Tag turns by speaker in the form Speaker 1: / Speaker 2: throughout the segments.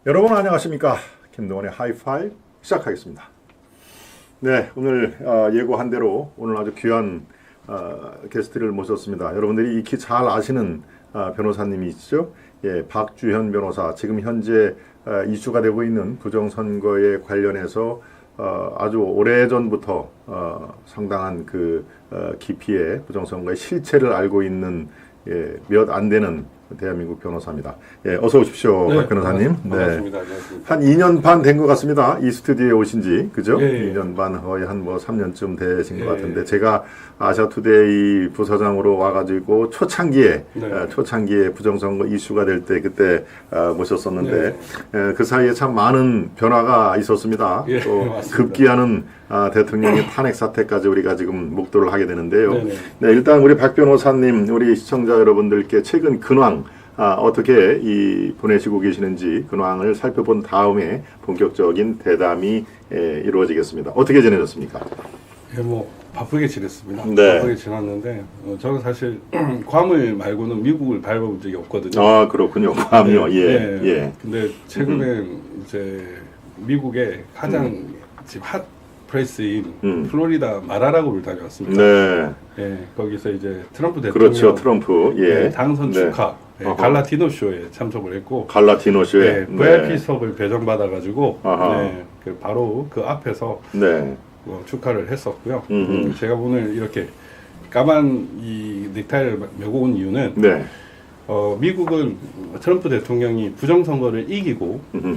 Speaker 1: 여러분 안녕하십니까? 김동원의 하이파이브 시작하겠습니다. 네, 오늘 예고한 대로 오늘 아주 귀한 게스트를 모셨습니다. 여러분들이 익히 잘 아시는 변호사님이시죠? 예, 박주현 변호사. 지금 현재 이슈가 되고 있는 부정선거에 관련해서 아주 오래전부터 상당한 그 깊이의 부정선거의 실체를 알고 있는 몇 안 되는 대한민국 변호사입니다. 예, 어서 오십시오,
Speaker 2: 네,
Speaker 1: 박 변호사님.
Speaker 2: 반갑습니다.
Speaker 1: 네.
Speaker 2: 안녕하십니까.
Speaker 1: 한 2년 반 된 것 같습니다. 이 스튜디오에 오신 지, 그죠?
Speaker 2: 예, 예.
Speaker 1: 2년 반, 거의 한 3년쯤 되신 것
Speaker 2: 예,
Speaker 1: 같은데, 제가 아시아투데이 부서장으로 와가지고 초창기에,
Speaker 2: 네.
Speaker 1: 초창기에 부정선거 이슈가 될 때 그때 모셨었는데,
Speaker 2: 네.
Speaker 1: 그 사이에 참 많은 변화가 있었습니다.
Speaker 2: 예,
Speaker 1: 또
Speaker 2: 맞습니다.
Speaker 1: 급기야는 대통령의 탄핵 사태까지 우리가 지금 목도를 하게 되는데요.
Speaker 2: 네네.
Speaker 1: 네, 일단 우리 박 변호사님, 우리 시청자 여러분들께 최근 근황, 어떻게 보내시고 계시는지 근황을 살펴본 다음에 본격적인 대담이 이루어지겠습니다. 어떻게 지내셨습니까?
Speaker 2: 예, 뭐 바쁘게 지냈습니다.
Speaker 1: 네.
Speaker 2: 바쁘게 지났는데 저는 사실 괌을 말고는 미국을 밟아본 적이 없거든요.
Speaker 1: 아, 그렇군요. 괌요. 예, 예.
Speaker 2: 근데 최근에 이제 미국의 가장 지금 핫 플레이스인 플로리다 마라라고를 다녀왔습니다.
Speaker 1: 네.
Speaker 2: 예, 거기서 이제 트럼프 대통령
Speaker 1: 그렇죠. 트럼프. 예.
Speaker 2: 예, 당선
Speaker 1: 네.
Speaker 2: 축하
Speaker 1: 어허.
Speaker 2: 갈라티노 쇼에 참석을 했고
Speaker 1: 갈라티노 쇼에.
Speaker 2: 네, VIP석을 배정받아가지고
Speaker 1: 아하.
Speaker 2: 네, 바로 그 앞에서
Speaker 1: 네.
Speaker 2: 축하를 했었고요.
Speaker 1: 음흠.
Speaker 2: 제가 오늘 이렇게 까만 이 넥타이를 메고 온 이유는
Speaker 1: 네.
Speaker 2: 미국은 트럼프 대통령이 부정선거를 이기고
Speaker 1: 음흠.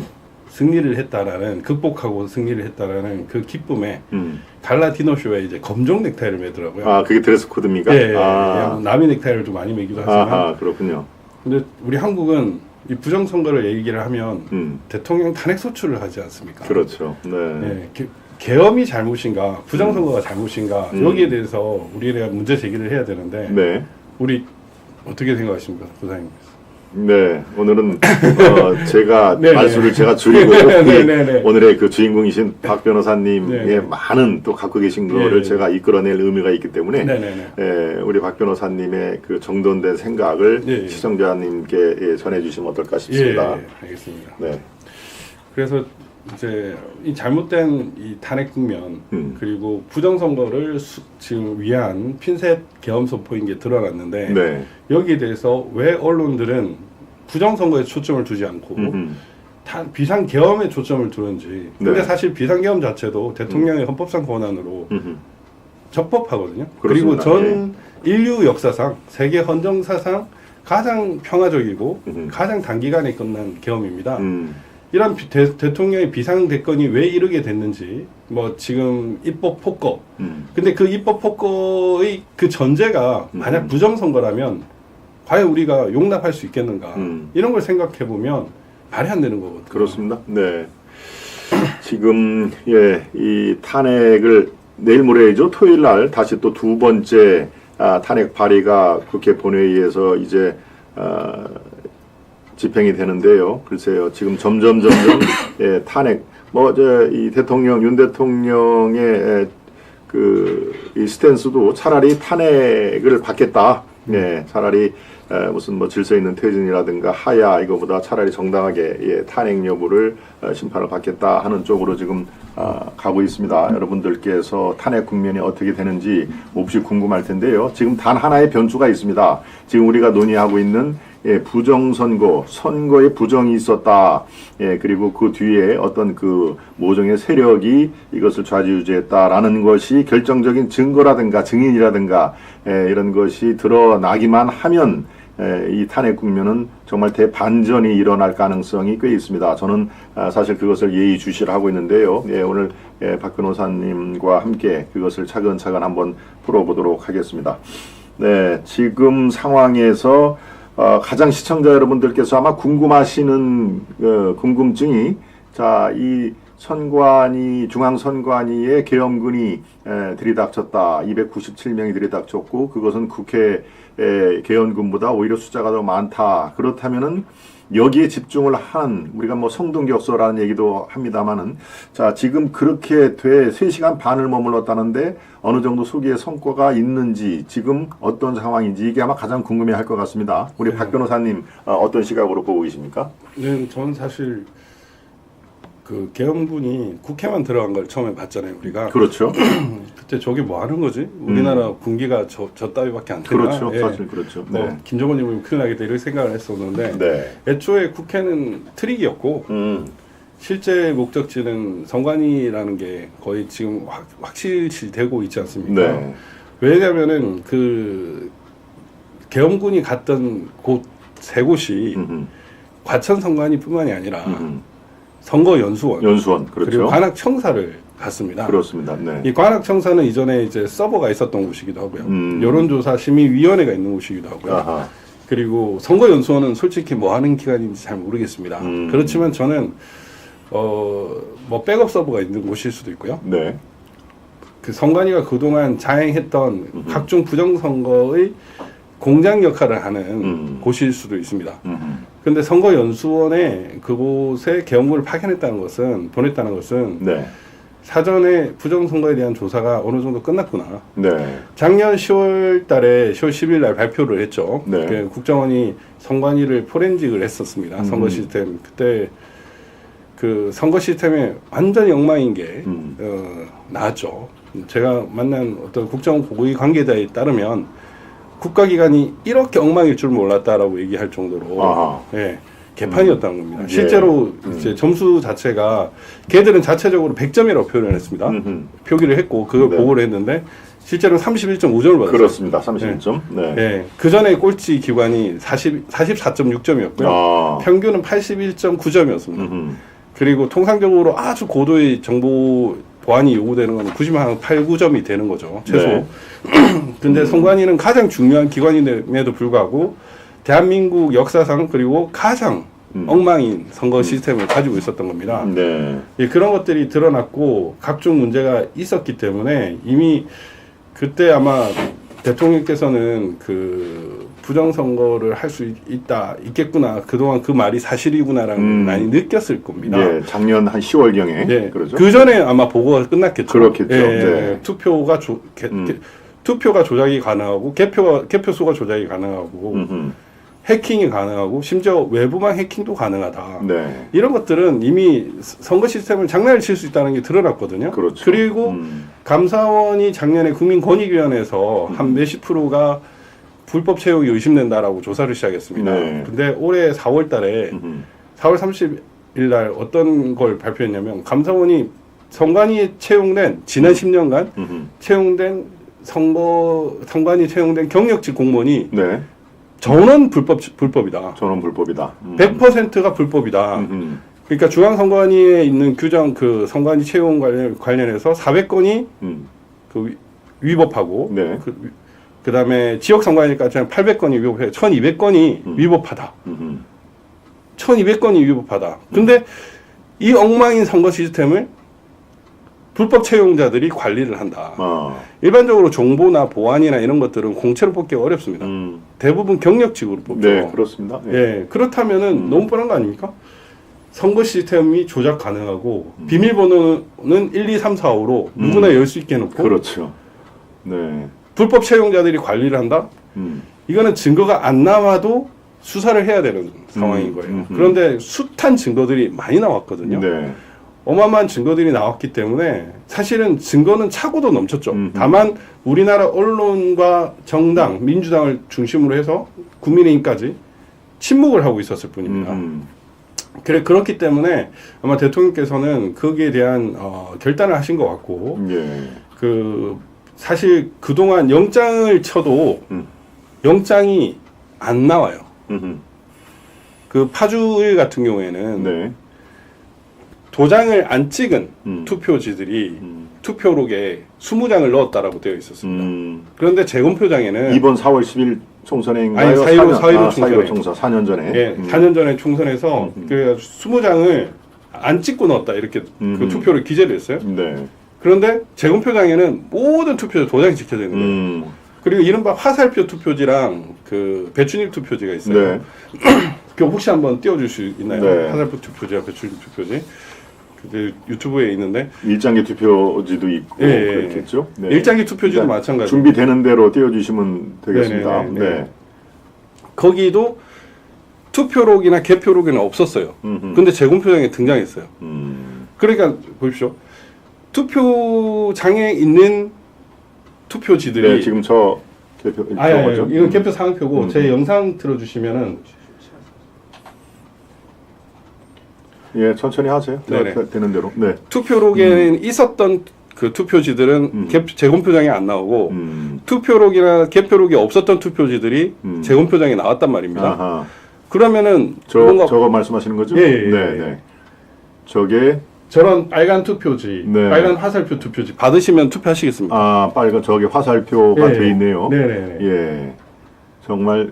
Speaker 2: 승리를 했다라는 극복하고 승리를 했다라는 그 기쁨에
Speaker 1: 음.
Speaker 2: 갈라티노 쇼에 이제 검정 넥타이를 매더라고요.
Speaker 1: 아, 그게 드레스 코드입니까?
Speaker 2: 예,
Speaker 1: 아.
Speaker 2: 남이 넥타이를 좀 많이 매기도 하지만
Speaker 1: 아하, 그렇군요.
Speaker 2: 근데 우리 한국은 이 부정선거를 얘기를 하면
Speaker 1: 음.
Speaker 2: 대통령 탄핵 소추를 하지 않습니까?
Speaker 1: 그렇죠. 네.
Speaker 2: 예, 계엄이 잘못인가 부정선거가 잘못인가 여기에 대해서 우리가 문제 제기를 해야 되는데
Speaker 1: 네.
Speaker 2: 우리 어떻게 생각하십니까, 부사님?
Speaker 1: 네, 오늘은 제가
Speaker 2: 네네.
Speaker 1: 말수를 제가 줄이고
Speaker 2: 네네네.
Speaker 1: 오늘의 그 주인공이신 박 변호사님의
Speaker 2: 네네.
Speaker 1: 많은 또 갖고 계신 거를
Speaker 2: 네네.
Speaker 1: 제가 이끌어낼 의미가 있기 때문에
Speaker 2: 네네네.
Speaker 1: 우리 박 변호사님의 그 정돈된 생각을
Speaker 2: 예, 예.
Speaker 1: 시청자님께 전해주시면 어떨까 싶습니다.
Speaker 2: 예, 알겠습니다.
Speaker 1: 네,
Speaker 2: 그래서 이제 이 잘못된 이 탄핵 국면 그리고 부정선거를 지금 위한 핀셋 계엄 선포인 게 드러났는데
Speaker 1: 네,
Speaker 2: 여기에 대해서 왜 언론들은 부정선거에 초점을 두지 않고 비상계엄에 초점을 두는지. 근데
Speaker 1: 네.
Speaker 2: 사실 비상계엄 자체도 대통령의 헌법상 권한으로 적법하거든요. 그리고
Speaker 1: 그렇습니다.
Speaker 2: 전 인류 역사상 세계 헌정사상 가장 평화적이고 가장 단기간에 끝난 계엄입니다. 이런 대통령의 비상대권이 왜 이르게 됐는지, 뭐 지금 입법 폭거. 근데 그 입법 폭거의 그 전제가 만약 부정선거라면 과연 우리가 용납할 수 있겠는가? 이런 걸 생각해 보면 말이 안 되는 거거든요.
Speaker 1: 그렇습니다. 네, 지금 이 탄핵을 내일 모레이죠. 토요일 날 다시 또 두 번째 탄핵 발의가 국회 본회의에서 이제 집행이 되는데요. 글쎄요, 지금 점점 탄핵 이 대통령 윤 대통령의 이 스탠스도 차라리 탄핵을 받겠다. 네, 차라리 무슨 질서 있는 퇴진이라든가 하야 이거보다 차라리 정당하게 탄핵 여부를 심판을 받겠다 하는 쪽으로 지금 가고 있습니다. 여러분들께서 탄핵 국면이 어떻게 되는지 몹시 궁금할 텐데요. 지금 단 하나의 변수가 있습니다. 지금 우리가 논의하고 있는 부정선거, 선거에 부정이 있었다. 그리고 그 뒤에 어떤 그 모종의 세력이 이것을 좌지우지했다라는 것이 결정적인 증거라든가 증인이라든가 이런 것이 드러나기만 하면 이 탄핵 국면은 정말 대반전이 일어날 가능성이 꽤 있습니다. 저는 사실 그것을 예의주시를 하고 있는데요. 오늘 박 변호사님과 함께 그것을 차근차근 한번 풀어보도록 하겠습니다. 네, 지금 상황에서 가장 시청자 여러분들께서 아마 궁금하시는 궁금증이 이 선관위 중앙선관위의 계엄군이 들이닥쳤다. 297명이 들이닥쳤고 그것은 국회 계엄군보다 오히려 숫자가 더 많다. 그렇다면은 여기에 집중을 한 우리가 성동격서라는 얘기도 합니다만은 지금 그렇게 3시간 반을 머물렀다는데 어느 정도 소기의 성과가 있는지 지금 어떤 상황인지 이게 아마 가장 궁금해할 것 같습니다. 우리 박 변호사님 어떤 시각으로 보고 계십니까?
Speaker 2: 네, 저는 사실 그 계엄군이 국회만 들어간 걸 처음에 봤잖아요, 우리가.
Speaker 1: 그렇죠.
Speaker 2: 그때 저게 뭐 하는 거지? 우리나라 군기가 저 따위밖에 안 되나?
Speaker 1: 그렇죠.
Speaker 2: 예.
Speaker 1: 사실 그렇죠. 네.
Speaker 2: 김정은님은 큰일 나겠다 이런 생각을 했었는데
Speaker 1: 네.
Speaker 2: 애초에 국회는 트릭이었고 실제 목적지는 선관위라는 게 거의 지금 확실시 되고 있지 않습니까?
Speaker 1: 네.
Speaker 2: 왜냐하면은 그 계엄군이 갔던 곳 세 곳이 과천 선관위뿐만이 아니라 선거연수원,
Speaker 1: 그렇죠.
Speaker 2: 그리고 관악청사를 갔습니다.
Speaker 1: 그렇습니다. 네.
Speaker 2: 이 관악청사는 이전에 이제 서버가 있었던 곳이기도 하고요. 여론조사 심의위원회가 있는 곳이기도 하고요.
Speaker 1: 아하.
Speaker 2: 그리고 선거연수원은 솔직히 뭐 하는 기관인지 잘 모르겠습니다. 그렇지만 저는 뭐 백업 서버가 있는 곳일 수도 있고요.
Speaker 1: 네.
Speaker 2: 그 선관위가 그동안 자행했던 각종 부정선거의 공장 역할을 하는 곳일 수도 있습니다. 그런데 선거연수원에 그곳에 계엄군을 보냈다는 것은
Speaker 1: 네.
Speaker 2: 사전에 부정선거에 대한 조사가 어느 정도 끝났구나.
Speaker 1: 네.
Speaker 2: 작년 10월 달에 10월 10일 날 발표를 했죠.
Speaker 1: 네.
Speaker 2: 그 국정원이 선관위를 포렌직을 했었습니다. 선거 시스템. 그때 그 선거 시스템에 완전히 엉망인 게 나왔죠. 제가 만난 어떤 국정원 고위 관계자에 따르면 국가기관이 이렇게 엉망일 줄 몰랐다라고 얘기할 정도로
Speaker 1: 아하.
Speaker 2: 예, 개판이었다는 겁니다.
Speaker 1: 예.
Speaker 2: 실제로 이제 점수 자체가 걔들은 자체적으로 100점이라고 표현을 했습니다. 표기를 했고 그걸
Speaker 1: 네.
Speaker 2: 보고를 했는데 실제로 31.5점을 받았어요.
Speaker 1: 그렇습니다. 31점. 네.
Speaker 2: 예, 그 전에 꼴찌 기관이 44.6점이었고요.
Speaker 1: 아.
Speaker 2: 평균은 81.9점이었습니다. 그리고 통상적으로 아주 고도의 정보 보안이 요구되는 건 90한 8, 9점이 되는 거죠. 최소.
Speaker 1: 네.
Speaker 2: 근데 선관위는 가장 중요한 기관임에도 불구하고 대한민국 역사상 그리고 가장 엉망인 선거 시스템을 가지고 있었던 겁니다.
Speaker 1: 네.
Speaker 2: 예, 그런 것들이 드러났고 각종 문제가 있었기 때문에 이미 그때 아마 대통령께서는 그 부정선거를 할 수 있겠구나. 그동안 그 말이 사실이구나라는 걸 많이 느꼈을 겁니다.
Speaker 1: 예, 작년 한 10월경에.
Speaker 2: 예,
Speaker 1: 그러죠.
Speaker 2: 그 전에 아마 보고가 끝났겠죠.
Speaker 1: 그렇겠죠.
Speaker 2: 예,
Speaker 1: 네.
Speaker 2: 투표가 조작이 가능하고 개표 수가 조작이 가능하고 해킹이 가능하고 심지어 외부망 해킹도 가능하다.
Speaker 1: 네.
Speaker 2: 이런 것들은 이미 선거 시스템을 장난을 칠 수 있다는 게 드러났거든요.
Speaker 1: 그렇죠.
Speaker 2: 그리고 감사원이 작년에 국민권익위원회에서 한 몇십 프로가 불법 채용이 의심된다라고 조사를 시작했습니다.
Speaker 1: 네.
Speaker 2: 근데 올해 4월 달에 4월 30일 날 어떤 걸 발표했냐면 감사원이 선관위에 채용된 지난 10년간 채용된 선관위 채용된 경력직 공무원이
Speaker 1: 네.
Speaker 2: 전원 불법이다.
Speaker 1: 전원 불법이다.
Speaker 2: 100%가 불법이다. 그러니까 중앙선관위에 있는 규정 그 선관위 채용 관련해서 400건이 그 위법하고
Speaker 1: 네.
Speaker 2: 그다음에 지역 선관위까지 한 800건이 위법해 1200건이 위법하다. 1200건이 위법하다. 근데 이 엉망인 선거 시스템을 불법 채용자들이 관리를 한다. 일반적으로 정보나 보안이나 이런 것들은 공채로 뽑기가 어렵습니다. 대부분 경력직으로 뽑죠.
Speaker 1: 네, 그렇습니다. 네.
Speaker 2: 예, 그렇다면은 너무 뻔한 거 아닙니까? 선거 시스템이 조작 가능하고 비밀번호는 1, 2, 3, 4, 5로 누구나 열 수 있게 해놓고
Speaker 1: 그렇죠. 네.
Speaker 2: 불법 채용자들이 관리를 한다? 이거는 증거가 안 나와도 수사를 해야 되는 상황인 거예요. 그런데 숱한 증거들이 많이 나왔거든요.
Speaker 1: 네.
Speaker 2: 어마어마한 증거들이 나왔기 때문에 사실은 증거는 차고도 넘쳤죠. 다만 우리나라 언론과 정당, 민주당을 중심으로 해서 국민의힘까지 침묵을 하고 있었을 뿐입니다. 그렇기 때문에 아마 대통령께서는 거기에 대한 결단을 하신 것 같고
Speaker 1: 예.
Speaker 2: 그 사실 그동안 영장을 쳐도 영장이 안 나와요. 그 파주일 같은 경우에는
Speaker 1: 네.
Speaker 2: 도장을 안 찍은 투표지들이 투표록에 20장을 넣었다라고 되어 있었습니다. 그런데 재검표장에는
Speaker 1: 이번 4월 10일 총선인가요?
Speaker 2: 아니 4.15
Speaker 1: 총선 4년 전에.
Speaker 2: 예, 4년 전에 총선에서 그 20장을 안 찍고 넣었다 이렇게 그 투표를 기재를 했어요.
Speaker 1: 네.
Speaker 2: 그런데 재검표장에는 모든 투표지 도장이 찍혀져 있는 거예요. 그리고 이른바 화살표 투표지랑 그 배추잎 투표지가 있어요.
Speaker 1: 네.
Speaker 2: 그 혹시 한번 띄워줄 수 있나요?
Speaker 1: 네.
Speaker 2: 화살표 투표지와 배추잎 투표지. 그 유튜브에 있는데
Speaker 1: 일장기 투표지도 있고
Speaker 2: 예,
Speaker 1: 그렇겠죠. 네.
Speaker 2: 일장기 투표지도 마찬가지.
Speaker 1: 준비되는 대로 띄워주시면 되겠습니다.
Speaker 2: 네네네.
Speaker 1: 네.
Speaker 2: 거기도 투표록이나 개표록에는 없었어요. 근데 재검표장에 등장했어요. 그러니까 보십시오. 투표장에 있는 투표지들이
Speaker 1: 네, 지금 저 개표
Speaker 2: 아니요. 이건 개표 상표고 제 영상 틀어주시면은
Speaker 1: 예, 천천히 하세요. 되는 대로. 네.
Speaker 2: 투표록에 있었던 그 투표지들은 재검표장에 안 나오고 투표록이나 개표록이 없었던 투표지들이 재검표장에 나왔단 말입니다.
Speaker 1: 아하.
Speaker 2: 그러면은
Speaker 1: 저거 말씀하시는 거죠?
Speaker 2: 예,
Speaker 1: 네, 네. 저게
Speaker 2: 저런 빨간 투표지,
Speaker 1: 네.
Speaker 2: 빨간 화살표 투표지 받으시면 투표하시겠습니까?
Speaker 1: 아, 빨간 저게 화살표가 돼 있네요.
Speaker 2: 네네.
Speaker 1: 예. 정말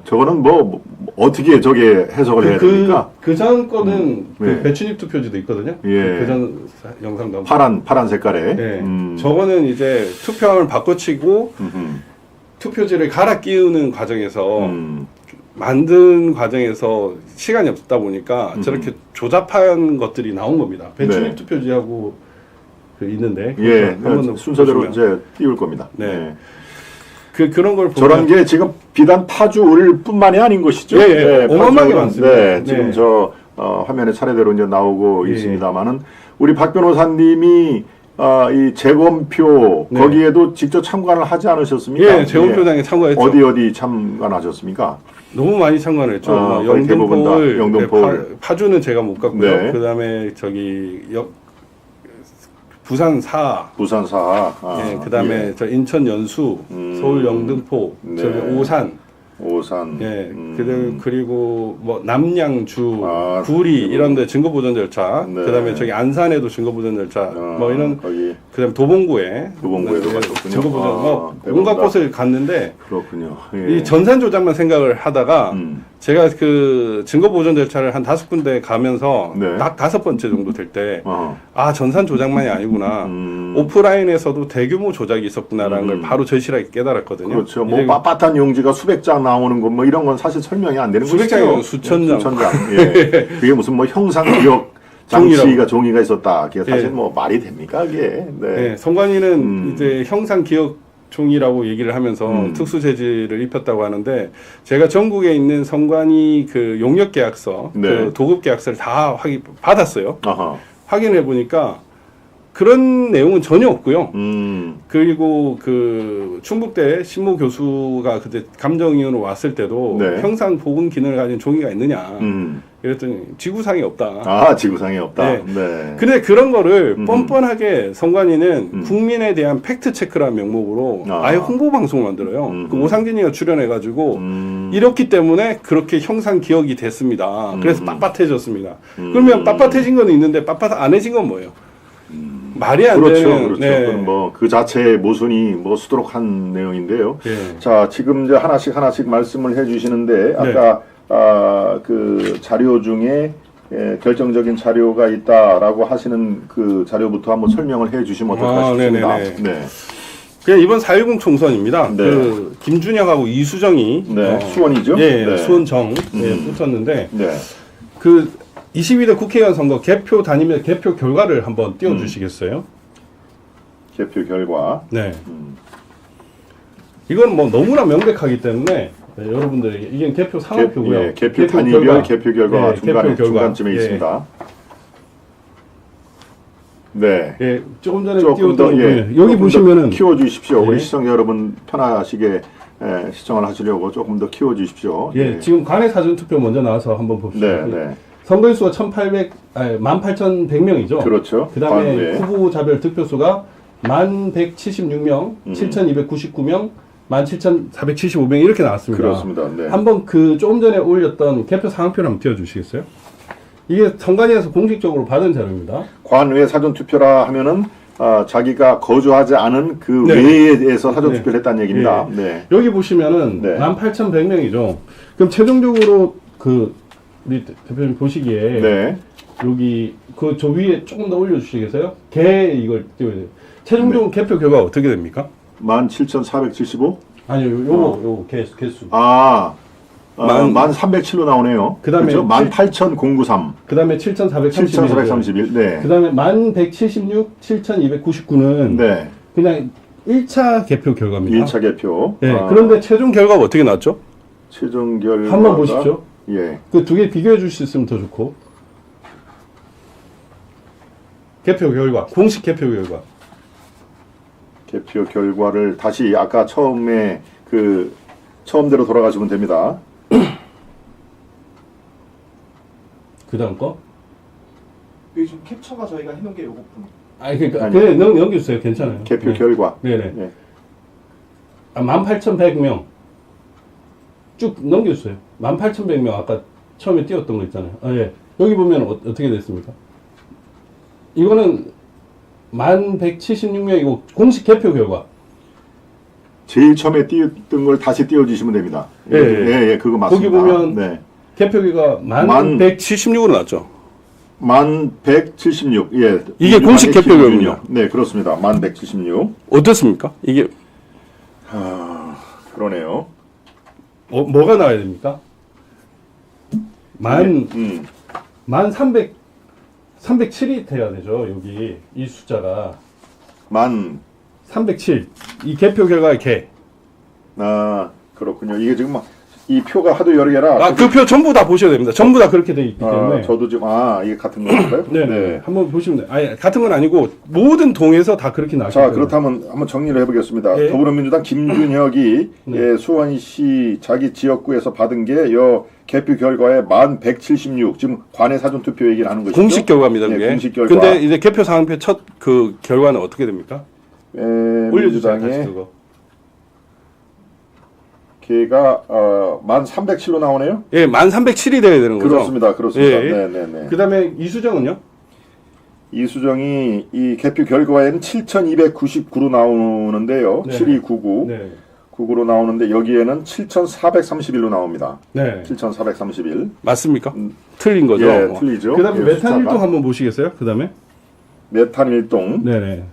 Speaker 1: 저거는 뭐 어떻게 저게 해석을 해야 됩니까?
Speaker 2: 그전 거는 그
Speaker 1: 네.
Speaker 2: 배춘입 투표지도 있거든요.
Speaker 1: 예.
Speaker 2: 그전 영상도
Speaker 1: 파란 색깔에.
Speaker 2: 네. 저거는 이제 투표함을 바꿔치고 투표지를 갈아 끼우는 과정에서 만든 과정에서 시간이 없다 보니까 저렇게 조잡한 것들이 나온 겁니다. 배춘입
Speaker 1: 네.
Speaker 2: 투표지하고 그 있는데
Speaker 1: 예,
Speaker 2: 한번
Speaker 1: 순서대로
Speaker 2: 보시면.
Speaker 1: 이제 띄울 겁니다.
Speaker 2: 네.
Speaker 1: 예.
Speaker 2: 그런 걸 보면
Speaker 1: 저런 게 지금 비단 파주을뿐만이 아닌 것이죠.
Speaker 2: 예, 예.
Speaker 1: 네,
Speaker 2: 어마어마하게
Speaker 1: 파주을은,
Speaker 2: 많습니다.
Speaker 1: 네,
Speaker 2: 네.
Speaker 1: 지금 저 화면에 차례대로 이제 나오고
Speaker 2: 예.
Speaker 1: 있습니다만은 우리 박 변호사님이 이 재검표
Speaker 2: 네.
Speaker 1: 거기에도 직접 참관을 하지 않으셨습니까?
Speaker 2: 예, 재검표장에 참가했죠.
Speaker 1: 어디 참관하셨습니까?
Speaker 2: 너무 많이 참관을 했죠.
Speaker 1: 거의 대부분 다
Speaker 2: 영등포를
Speaker 1: 영등포를.
Speaker 2: 파주는 제가 못 갔고요.
Speaker 1: 네.
Speaker 2: 그다음에 저기 부산 사,
Speaker 1: 부산사,
Speaker 2: 예, 그다음에
Speaker 1: 예.
Speaker 2: 저 인천 연수, 서울 영등포,
Speaker 1: 네.
Speaker 2: 저기
Speaker 1: 오산,
Speaker 2: 예, 그리고 뭐 남양주,
Speaker 1: 아,
Speaker 2: 구리
Speaker 1: 그리고-
Speaker 2: 이런데 증거보전 절차,
Speaker 1: 네.
Speaker 2: 그다음에 저기 안산에도 증거보전 절차, 뭐 이런
Speaker 1: 거기
Speaker 2: 그다음에 도봉구에도
Speaker 1: 가셨군요.
Speaker 2: 증거보전 뭐
Speaker 1: 대부분
Speaker 2: 온갖
Speaker 1: 다.
Speaker 2: 곳을 갔는데
Speaker 1: 그렇군요. 예.
Speaker 2: 이 전산 조작만 생각을 하다가 제가 그 증거 보존 절차를 한 5군데 가면서
Speaker 1: 네.
Speaker 2: 딱 5번째 정도 될 때
Speaker 1: 어.
Speaker 2: 전산 조작만이 아니구나. 오프라인에서도 대규모 조작이 있었구나라는 걸 바로 절실하게 깨달았거든요.
Speaker 1: 그렇죠. 뭐
Speaker 2: 이제
Speaker 1: 빳빳한 용지가 수백 장 나오는 것 뭐 이런 건 사실 설명이 안 되는
Speaker 2: 수백
Speaker 1: 것이죠.
Speaker 2: 장이요, 수천 장.
Speaker 1: 예. 그게 무슨 뭐 형상 기억 종이가 있었다. 그게 사실
Speaker 2: 예.
Speaker 1: 뭐 말이 됩니까, 그게? 네.
Speaker 2: 네, 성관이는 이제 형상 기억 총이라고 얘기를 하면서 특수 재질을 입혔다고 하는데 제가 전국에 있는 성관이 그 용역 계약서,
Speaker 1: 네.
Speaker 2: 그 도급 계약서를 다 받았어요.
Speaker 1: 아하.
Speaker 2: 확인해 보니까 그런 내용은 전혀 없고요. 그리고 그 충북대 신무 교수가 그때 감정위원으로 왔을 때도
Speaker 1: 네.
Speaker 2: 형상 보건 기능을 가진 종이가 있느냐. 이랬더니 지구상에 없다.
Speaker 1: 아, 지구상에 없다.
Speaker 2: 네.
Speaker 1: 네.
Speaker 2: 근데 그런 거를 뻔뻔하게 성관이는 국민에 대한 팩트 체크라는 명목으로 아예 홍보 방송을 만들어요. 그 오상진이가 출연해가지고 이렇기 때문에 그렇게 형상 기억이 됐습니다. 그래서 빳빳해졌습니다. 그러면 빳빳해진 건 있는데 빳빳 안 해진 건 뭐예요? 말이 안
Speaker 1: 그렇죠,
Speaker 2: 되는.
Speaker 1: 그렇죠.
Speaker 2: 네.
Speaker 1: 그건 뭐 그 자체의 모순이 뭐 수두룩한 내용인데요.
Speaker 2: 예.
Speaker 1: 자, 지금 이제 하나씩 말씀을 해주시는데 아까 그 자료 중에 결정적인 자료가 있다라고 하시는 그 자료부터 한번 설명을 해주시면 어떨까 싶습니다.
Speaker 2: 네네네.
Speaker 1: 네.
Speaker 2: 그냥 이번 4.10 총선입니다.
Speaker 1: 네.
Speaker 2: 그 김준혁하고 이수정이
Speaker 1: 네. 수원이죠?
Speaker 2: 예,
Speaker 1: 네.
Speaker 2: 수원정 붙었는데
Speaker 1: 네.
Speaker 2: 그 22대 국회의원 선거 개표 단임의 개표 결과를 한번 띄워주시겠어요?
Speaker 1: 개표 결과.
Speaker 2: 네. 이건 뭐 너무나 명백하기 때문에 네, 여러분들이 이게 개표 상황표고요.
Speaker 1: 예, 개표 단위별 개표 결과가 중간쯤에
Speaker 2: 예.
Speaker 1: 있습니다. 네.
Speaker 2: 예, 조금 전에
Speaker 1: 조금
Speaker 2: 띄웠던
Speaker 1: 더
Speaker 2: 부분 여기
Speaker 1: 조금 더
Speaker 2: 보시면은
Speaker 1: 키워주십시오.
Speaker 2: 예.
Speaker 1: 우리 시청자 여러분 편하시게 시청을 하시려고 조금 더 키워주십시오.
Speaker 2: 예, 지금 관외 사전 투표 먼저 나와서 한번 봅시다.
Speaker 1: 네, 네.
Speaker 2: 선거인수가 18,100명이죠.
Speaker 1: 그렇죠.
Speaker 2: 그다음에
Speaker 1: 관외.
Speaker 2: 후보자별 득표수가 1,176명, 7,299명, 17,475명 이렇게 나왔습니다.
Speaker 1: 그렇습니다. 네.
Speaker 2: 한번 그 조금 전에 올렸던 개표 상황표를 한번 띄워주시겠어요? 이게 선관위에서 공식적으로 받은 자료입니다.
Speaker 1: 관외 사전 투표라 하면은 자기가 거주하지 않은 그
Speaker 2: 네.
Speaker 1: 외에서 사전 투표를 했다는 얘기입니다. 네.
Speaker 2: 여기 보시면은
Speaker 1: 네.
Speaker 2: 18,100명이죠. 그럼 최종적으로 그 우리 대표님 보시기에
Speaker 1: 네.
Speaker 2: 여기 그 저 위에 조금 더 올려주시겠어요? 이걸 띄워야 돼요. 최종적으로 개표 결과가 어떻게 됩니까?
Speaker 1: 17,475?
Speaker 2: 아니요, 요거 개수.
Speaker 1: 아, 1,307로 나오네요.
Speaker 2: 그다음에
Speaker 1: 그렇죠? 18,093.
Speaker 2: 그 다음에 7,431.
Speaker 1: 7,431. 네.
Speaker 2: 그 다음에 1,176, 7,299는
Speaker 1: 네.
Speaker 2: 그냥 1차 개표 결과입니다.
Speaker 1: 1차 개표.
Speaker 2: 네, 그런데 최종 결과가 어떻게 나왔죠?
Speaker 1: 최종 결과.
Speaker 2: 한번 보십시오.
Speaker 1: 예.
Speaker 2: 그 두 개 비교해 주실 수 있으면 더 좋고. 개표 결과, 공식 개표 결과.
Speaker 1: 개표 결과를 다시 아까 처음대로 돌아가시면 됩니다.
Speaker 2: 그 다음 거?
Speaker 3: 여기 지금 캡처가 저희가 해놓은 게 요거뿐.
Speaker 2: 아니, 그러니까,
Speaker 1: 아니.
Speaker 2: 그냥 넘겨주세요. 괜찮아요.
Speaker 1: 개표
Speaker 2: 네.
Speaker 1: 결과.
Speaker 2: 네네.
Speaker 1: 네.
Speaker 2: 18,100명. 쭉 넘겨주세요. 18,100명. 아까 처음에 띄웠던 거 있잖아요. 아, 예. 여기 보면 어떻게 됐습니까? 이거는 1,176명이고, 공식 개표 결과.
Speaker 1: 제일 처음에 띄웠던 걸 다시 띄워주시면 됩니다.
Speaker 2: 예, 예.
Speaker 1: 예, 그거 맞습니다.
Speaker 2: 거기 보면
Speaker 1: 네.
Speaker 2: 개표 결과 1,176으로 나왔죠.
Speaker 1: 1,176. 예.
Speaker 2: 이게 공식 개표 결과군요.
Speaker 1: 네, 그렇습니다. 1,176.
Speaker 2: 어떻습니까? 이게
Speaker 1: 그러네요.
Speaker 2: 뭐가 나와야 됩니까? 만 307이 돼야 되죠. 여기 이 숫자가 307. 이 개표 결과의 개.
Speaker 1: 그렇군요. 이게 지금 이 표가 하도 여러 개라.
Speaker 2: 그 표 전부 다 보셔야 됩니다. 전부 다 그렇게 돼 있기 때문에.
Speaker 1: 저도 지금 이게 같은 건가요?
Speaker 2: 네. 한번 보시면 돼요. 아니, 같은 건 아니고 모든 동에서 다 그렇게 나왔기
Speaker 1: 자,
Speaker 2: 때문에.
Speaker 1: 그렇다면 한번 정리를 해보겠습니다.
Speaker 2: 예.
Speaker 1: 더불어민주당 김준혁이
Speaker 2: 네.
Speaker 1: 예, 수원시 자기 지역구에서 받은 게 요 개표 결과에 1,176. 지금 관내 사전 투표 얘기를 하는 것이죠.
Speaker 2: 공식 결과입니다.
Speaker 1: 예,
Speaker 2: 그게.
Speaker 1: 공식 결과.
Speaker 2: 근데 이제 개표 상황표 첫 그 결과는 어떻게 됩니까? 올려주세요. 다시
Speaker 1: 민주당의
Speaker 2: 그거.
Speaker 1: 걔가 1,307로 나오네요.
Speaker 2: 예, 1,307이 돼야 되는 거죠.
Speaker 1: 그렇습니다. 그렇습니다.
Speaker 2: 예.
Speaker 1: 네네네.
Speaker 2: 그다음에 이수정은요?
Speaker 1: 이수정이 이 개표 결과에는 7,299로 나오는데요.
Speaker 2: 네.
Speaker 1: 7299.
Speaker 2: 네.
Speaker 1: 99로 나오는데 여기에는 7,431로 나옵니다.
Speaker 2: 네.
Speaker 1: 7,431.
Speaker 2: 맞습니까? 틀린 거죠.
Speaker 1: 예, 틀리죠.
Speaker 2: 그다음에
Speaker 1: 예,
Speaker 2: 메탄
Speaker 1: 숫자가.
Speaker 2: 일동 한번 보시겠어요? 그다음에
Speaker 1: 메탄일동.
Speaker 2: 네네.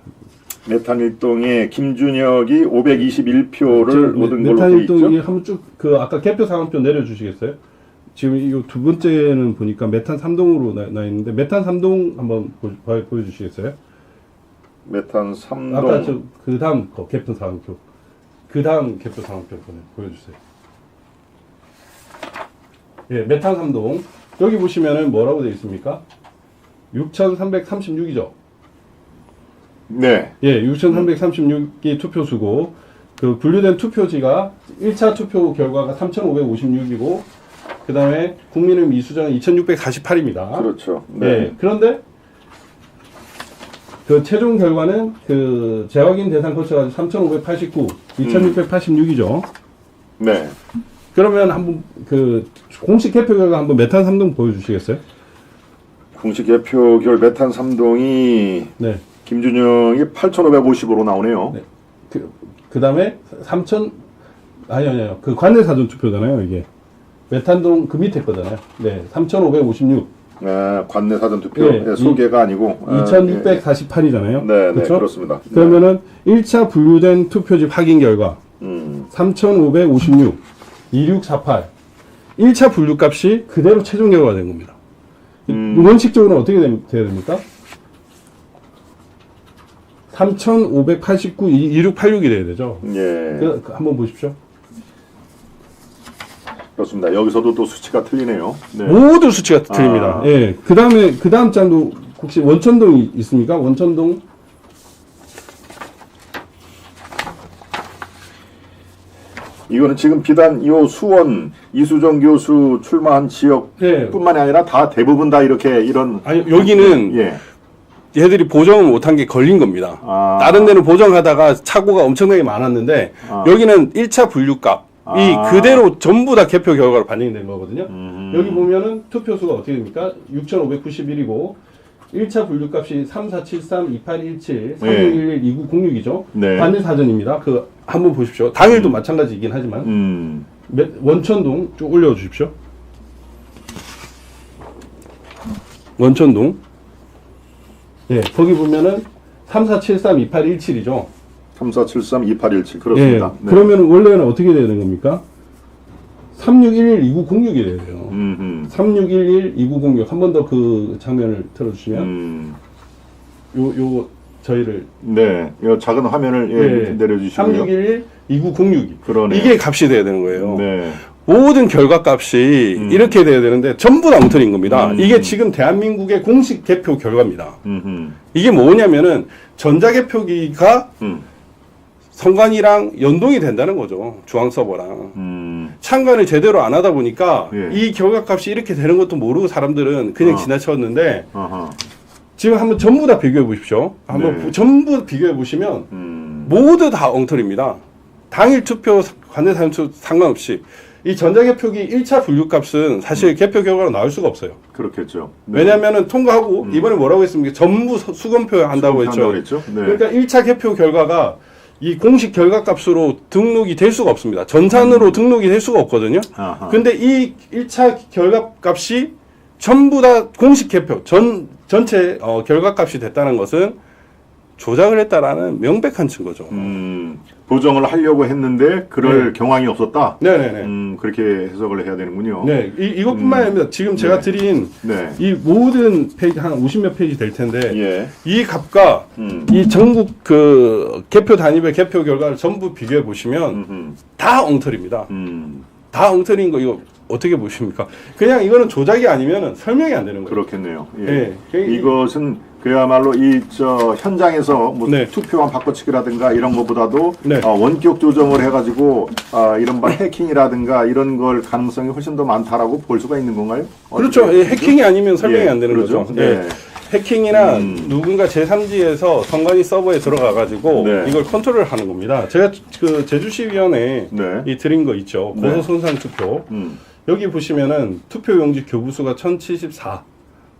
Speaker 1: 메탄일동에 김준혁이 521표를 얻은 걸로
Speaker 2: 메탄
Speaker 1: 돼
Speaker 2: 일동이
Speaker 1: 있죠.
Speaker 2: 한번 쭉 그 아까 개표 상황표 내려주시겠어요? 지금 이 두 번째는 보니까 메탄 3동으로 나 있는데 메탄 3동 한번 보여주시겠어요?
Speaker 1: 메탄 3동.
Speaker 2: 아까 그 다음 거 개표 상황표. 그 다음 개표 상황표 보여주세요. 예, 메탄 3동. 여기 보시면은 뭐라고 되어 있습니까? 6,336이죠.
Speaker 1: 네.
Speaker 2: 예, 6,336기 투표수고, 그 분류된 투표지가 1차 투표 결과가 3,556이고, 그 다음에 국민의힘 이수정은 2,648입니다.
Speaker 1: 그렇죠. 네.
Speaker 2: 예, 그런데 그 최종 결과는 그 재확인 대상 거쳐가지고 3,589, 2,686이죠.
Speaker 1: 네.
Speaker 2: 그러면 한번 그 공식 개표 결과 한번 메탄 3동 보여주시겠어요?
Speaker 1: 공식 개표 결 메탄 3동이
Speaker 2: 네.
Speaker 1: 김준영이 8,555로 나오네요.
Speaker 2: 네. 그 다음에 3,000, 아니요. 그 관내 사전 투표잖아요, 이게. 메탄동 그 밑에 거잖아요. 네. 3,556.
Speaker 1: 관내 사전 투표.
Speaker 2: 예,
Speaker 1: 예, 소개가 아니고.
Speaker 2: 2,648이잖아요.
Speaker 1: 네,
Speaker 2: 그렇죠?
Speaker 1: 그렇습니다.
Speaker 2: 그러면은 1차 분류된 투표지 확인 결과 3,556, 2648. 1차 분류 값이 그대로 최종 결과가 된 겁니다. 원칙적으로는 어떻게 돼야 됩니까? 3,589, 2686이 돼야 되죠.
Speaker 1: 예.
Speaker 2: 한번 보십시오.
Speaker 1: 그렇습니다. 여기서도 또 수치가 틀리네요. 네.
Speaker 2: 모두 수치가 틀립니다. 예. 그 다음 장도 혹시 원천동이 있습니까? 원천동?
Speaker 1: 이거는 지금 비단 요 수원 이수정 교수 출마한 지역뿐만이 아니라 다 대부분 다 이렇게 이런.
Speaker 2: 아니, 여기는
Speaker 1: 예.
Speaker 2: 얘들이 보정을 못한 게 걸린 겁니다. 다른 데는 보정하다가 착오가 엄청나게 많았는데 여기는 1차 분류값이 그대로 전부 다 개표 결과로 반영이 된 거거든요. 여기 보면은 투표수가 어떻게 됩니까? 6,591이고 1차 분류값이 3473, 2817, 3611, 2906이죠.
Speaker 1: 네.
Speaker 2: 관내 사전입니다. 그 한번 보십시오. 당일도 마찬가지이긴 하지만 원천동 쭉 올려 주십시오. 원천동. 네, 거기 보면은 3473, 2817이죠.
Speaker 1: 3473, 2817 그렇습니다.
Speaker 2: 네. 그러면 원래는 어떻게 되는 겁니까? 3611, 2906이 돼야 돼요. 3611, 2906. 한 번 더 그 장면을 틀어주시면 요 저희를
Speaker 1: 네, 이 작은 화면을
Speaker 2: 네.
Speaker 1: 내려주시고요.
Speaker 2: 3611, 2906이.
Speaker 1: 그러네요.
Speaker 2: 이게 값이 돼야 되는 거예요.
Speaker 1: 네.
Speaker 2: 모든 결과값이 이렇게 돼야 되는데 전부 다 엉터리인 겁니다. 이게 지금 대한민국의 공식 개표 결과입니다. 이게 뭐냐면은 전자개표기가 선관위랑 연동이 된다는 거죠. 중앙 서버랑. 참관을 제대로 안 하다 보니까
Speaker 1: 예.
Speaker 2: 이 결과값이 이렇게 되는 것도 모르고 사람들은 그냥 지나쳤는데
Speaker 1: 아하.
Speaker 2: 지금 한번 전부 다 비교해 보십시오. 한번
Speaker 1: 네.
Speaker 2: 전부 비교해 보시면 모두 다 엉터리입니다. 당일 투표 관내 사용수 상관없이 이 전자개표기 1차 분류값은 사실 개표 결과로 나올 수가 없어요.
Speaker 1: 그렇겠죠. 네.
Speaker 2: 왜냐하면 통과하고 이번에 뭐라고 했습니까? 전부 수검표 한다고 했죠.
Speaker 1: 한다고 했죠. 네.
Speaker 2: 그러니까 1차 개표 결과가 이 공식 결과값으로 등록이 될 수가 없습니다. 전산으로 등록이 될 수가 없거든요.
Speaker 1: 아하.
Speaker 2: 근데 이 1차 결과값이 전부 다 공식 개표, 전체 결과값이 됐다는 것은 조작을 했다라는 명백한 증거죠.
Speaker 1: 보정을 하려고 했는데 그럴 경황이 없었다.
Speaker 2: 네네네.
Speaker 1: 그렇게 해석을 해야 되는군요.
Speaker 2: 네, 이것뿐만 아니라 지금 제가 드린
Speaker 1: 네.
Speaker 2: 이 모든 페이지 한 50몇 페이지 될 텐데
Speaker 1: 예.
Speaker 2: 이 값과 이 전국 그 개표 단위별 개표 결과를 전부 비교해 보시면 다 엉터리입니다. 다 엉터리인 거 이거 어떻게 보십니까? 그냥 이거는 조작이 아니면 설명이 안 되는 거예요.
Speaker 1: 그렇겠네요. 예.
Speaker 2: 네.
Speaker 1: 이것은 그야말로 현장에서 뭐
Speaker 2: 네.
Speaker 1: 투표함 바꿔치기라든가 이런 것보다도
Speaker 2: 네.
Speaker 1: 원격 조정을 해가지고 이른바 해킹이라든가 이런 걸 가능성이 훨씬 더 많다라고 볼 수가 있는 건가요?
Speaker 2: 그렇죠.
Speaker 1: 어떻게
Speaker 2: 해킹이 아니면 설명이
Speaker 1: 예,
Speaker 2: 안 되는
Speaker 1: 그렇죠.
Speaker 2: 거죠. 네.
Speaker 1: 네.
Speaker 2: 해킹이나 누군가 제3지에서 선관위 서버에 들어가가지고
Speaker 1: 네.
Speaker 2: 이걸 컨트롤 하는 겁니다. 제가 그 제주시위원회에
Speaker 1: 네.
Speaker 2: 이 드린 거 있죠.
Speaker 1: 네.
Speaker 2: 고소손상 투표. 여기 보시면은 투표용지 교부수가 1074.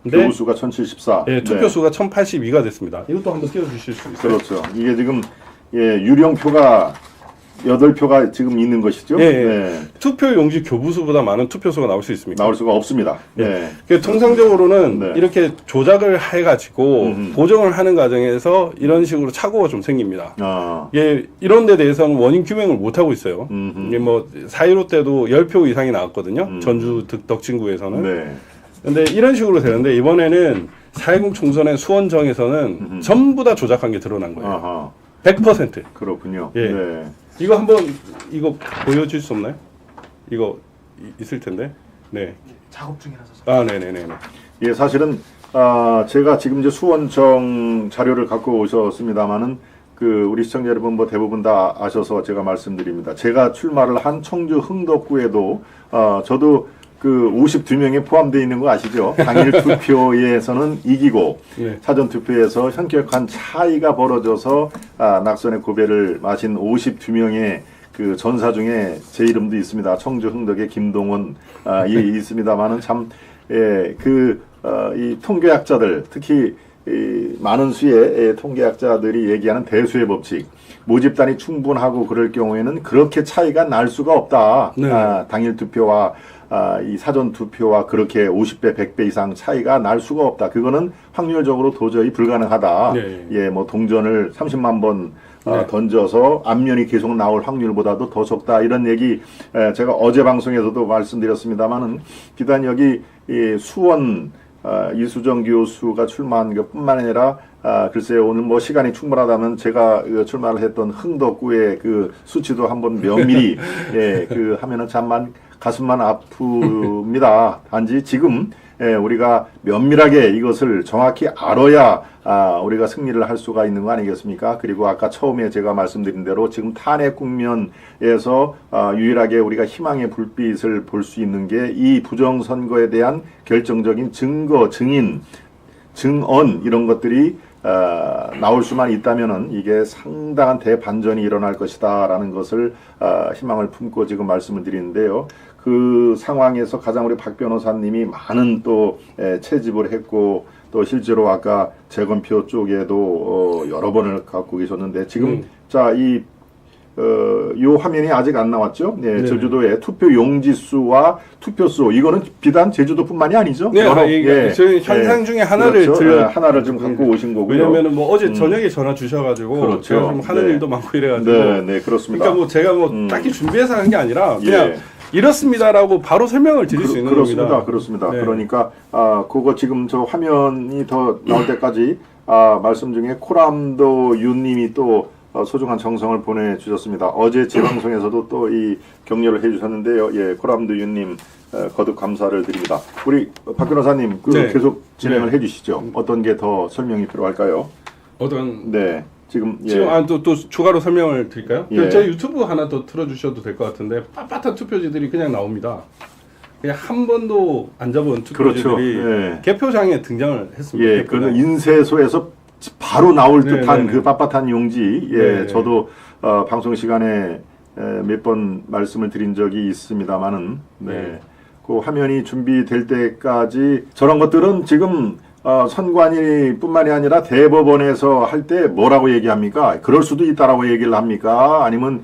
Speaker 2: 근데
Speaker 1: 교부수가 1074.
Speaker 2: 예, 투표수가 1082가 됐습니다. 이것도 한번 띄워주실 수 있어요?
Speaker 1: 그렇죠. 이게 지금 유령표가 8표가 지금 있는 것이죠.
Speaker 2: 예, 예.
Speaker 1: 네.
Speaker 2: 투표용지 교부수보다 많은 투표수가 나올 수 있습니까?
Speaker 1: 나올 수가 없습니다.
Speaker 2: 예.
Speaker 1: 네.
Speaker 2: 그 통상적으로는
Speaker 1: 네.
Speaker 2: 이렇게 조작을 해가지고 보정을 하는 과정에서 이런 식으로 착오가 좀 생깁니다. 예, 이런 데 대해서는 원인 규명을 못 하고 있어요. 이게 뭐 4.15 때도 10표 이상이 나왔거든요. 전주 덕진구에서는.
Speaker 1: 네.
Speaker 2: 근데 이런 식으로 되는데 이번에는 4.10 총선의 수원정에서는 전부 다 조작한 게 드러난 거예요.
Speaker 1: 아하.
Speaker 2: 100%.
Speaker 1: 그렇군요.
Speaker 2: 예.
Speaker 1: 네.
Speaker 2: 이거 한번 이거 보여줄 수 없나요? 이거 있을 텐데. 네.
Speaker 3: 작업 중이라서.
Speaker 2: 아, 네네네.
Speaker 1: 예, 사실은 제가 지금 이제 수원청 자료를 갖고 오셨습니다만은 그 우리 시청자 여러분 뭐 대부분 다 아셔서 제가 말씀드립니다. 제가 출마를 한 청주 흥덕구에도 저도 그 52명에 포함되어 있는 거 아시죠? 당일 투표에서는 이기고
Speaker 2: 네.
Speaker 1: 사전 투표에서 현격한 차이가 벌어져서 낙선의 고배를 마신 52명의 그 전사 중에 제 이름도 있습니다. 청주 흥덕의 김동원 있습니다만은 참 이 통계학자들 특히 이 많은 수의 통계학자들이 얘기하는 대수의 법칙 모집단이 충분하고 그럴 경우에는 그렇게 차이가 날 수가 없다.
Speaker 2: 네.
Speaker 1: 당일 투표와 이 사전 투표와 그렇게 50배, 100배 이상 차이가 날 수가 없다. 그거는 확률적으로 도저히 불가능하다.
Speaker 2: 네.
Speaker 1: 예, 뭐 동전을 30만 번
Speaker 2: 네.
Speaker 1: 던져서 앞면이 계속 나올 확률보다도 더 적다. 이런 얘기 제가 어제 방송에서도 말씀드렸습니다만은 비단 여기 이 수원 이수정 교수가 출마한 것뿐만 아니라 글쎄요 오늘 뭐 시간이 충분하다면 제가 출마를 했던 흥덕구의 그 수치도 한번 면밀히 그 하면은 참만 가슴만 아픕니다. 단지 지금 우리가 면밀하게 이것을 정확히 알아야 우리가 승리를 할 수가 있는 거 아니겠습니까? 그리고 아까 처음에 제가 말씀드린 대로 지금 탄핵 국면에서 유일하게 우리가 희망의 불빛을 볼 수 있는 게 이 부정선거에 대한 결정적인 증거, 증인, 증언 이런 것들이 나올 수만 있다면은 이게 상당한 대반전이 일어날 것이다라는 것을 희망을 품고 지금 말씀을 드리는데요. 그 상황에서 가장 우리 박 변호사님이 많은 또 채집을 했고 또 실제로 아까 재검표 쪽에도 여러 번을 갖고 계셨는데 지금 자, 요 화면이 아직 안 나왔죠? 네,
Speaker 2: 네네.
Speaker 1: 제주도의 투표 용지수와 투표수 이거는 비단 제주도뿐만이 아니죠?
Speaker 2: 네, 저희 현상 중에 하나를
Speaker 1: 그렇죠. 하나를 좀 갖고 오신 거고요.
Speaker 2: 왜냐면은 뭐 어제 저녁에 전화 주셔가지고
Speaker 1: 그렇죠.
Speaker 2: 제가 좀 하는
Speaker 1: 네.
Speaker 2: 일도 많고 이래가지고
Speaker 1: 네, 그렇습니다.
Speaker 2: 그러니까 뭐 제가 뭐 딱히 준비해서 한 게 아니라 그냥
Speaker 1: 예.
Speaker 2: 이렇습니다라고 바로 설명을 드릴 수 있는 겁니다.
Speaker 1: 그렇습니다.
Speaker 2: 네.
Speaker 1: 그러니까 그거 지금 저 화면이 더 나올 때까지 말씀 중에 코람도 윤님이 또 소중한 정성을 보내주셨습니다. 어제 제 방송에서도 또 이 격려를 해주셨는데요. 예, 코람드윤님 거듭 감사를 드립니다. 우리 박 변호사님
Speaker 2: 네.
Speaker 1: 계속 진행을
Speaker 2: 네.
Speaker 1: 해주시죠. 어떤 게 더 설명이 필요할까요?
Speaker 2: 어떤
Speaker 1: 네, 지금
Speaker 2: 또 추가로 설명을 드릴까요?
Speaker 1: 예.
Speaker 2: 제 유튜브 하나 더 틀어주셔도 될 것 같은데 빳빳한 투표지들이 그냥 나옵니다. 그냥 한 번도 안 잡은 투표지들이
Speaker 1: 그렇죠. 예.
Speaker 2: 개표장에 등장을 했습니다.
Speaker 1: 예,
Speaker 2: 개표장.
Speaker 1: 그는 인쇄소에서 바로 나올
Speaker 2: 네,
Speaker 1: 듯한
Speaker 2: 네,
Speaker 1: 그
Speaker 2: 네.
Speaker 1: 빳빳한 용지. 예,
Speaker 2: 네.
Speaker 1: 저도 방송 시간에 몇 번 말씀을 드린 적이 있습니다만은, 네, 그 화면이 준비될 때까지 저런 것들은 지금 선관위뿐만이 아니라 대법원에서 할 때 뭐라고 얘기합니까? 그럴 수도 있다라고 얘기를 합니까? 아니면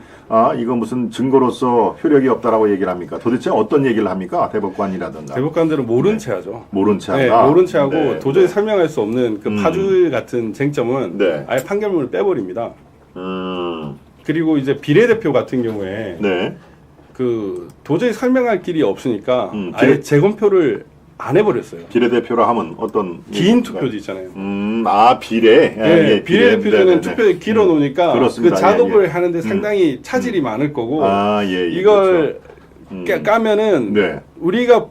Speaker 1: 이거 무슨 증거로서 효력이 없다라고 얘기를 합니까? 도대체 어떤 얘기를 합니까? 대법관이라든가.
Speaker 2: 대법관들은 모른
Speaker 1: 네.
Speaker 2: 채 하죠.
Speaker 1: 모른 채
Speaker 2: 네,
Speaker 1: 한다.
Speaker 2: 모른 채 하고
Speaker 1: 네,
Speaker 2: 도저히
Speaker 1: 네.
Speaker 2: 설명할 수 없는 그 파주일 같은 쟁점은
Speaker 1: 네.
Speaker 2: 아예 판결문을 빼버립니다.
Speaker 1: 음,
Speaker 2: 그리고 이제 비례대표 같은 경우에
Speaker 1: 네.
Speaker 2: 그 도저히 설명할 길이 없으니까
Speaker 1: 비례-
Speaker 2: 아예 재검표를 안 해버렸어요.
Speaker 1: 비례대표라 하면 어떤
Speaker 2: 긴
Speaker 1: 얘기인가요?
Speaker 2: 투표지 있잖아요.
Speaker 1: 비례.
Speaker 2: 네, 비례대표제는
Speaker 1: 네네네.
Speaker 2: 투표에 길어 놓으니까
Speaker 1: 그렇습니다.
Speaker 2: 그 작업을
Speaker 1: 예, 예.
Speaker 2: 하는데 상당히 차질이 많을 거고
Speaker 1: 예,
Speaker 2: 이걸
Speaker 1: 그렇죠.
Speaker 2: 까면은
Speaker 1: 네.
Speaker 2: 우리가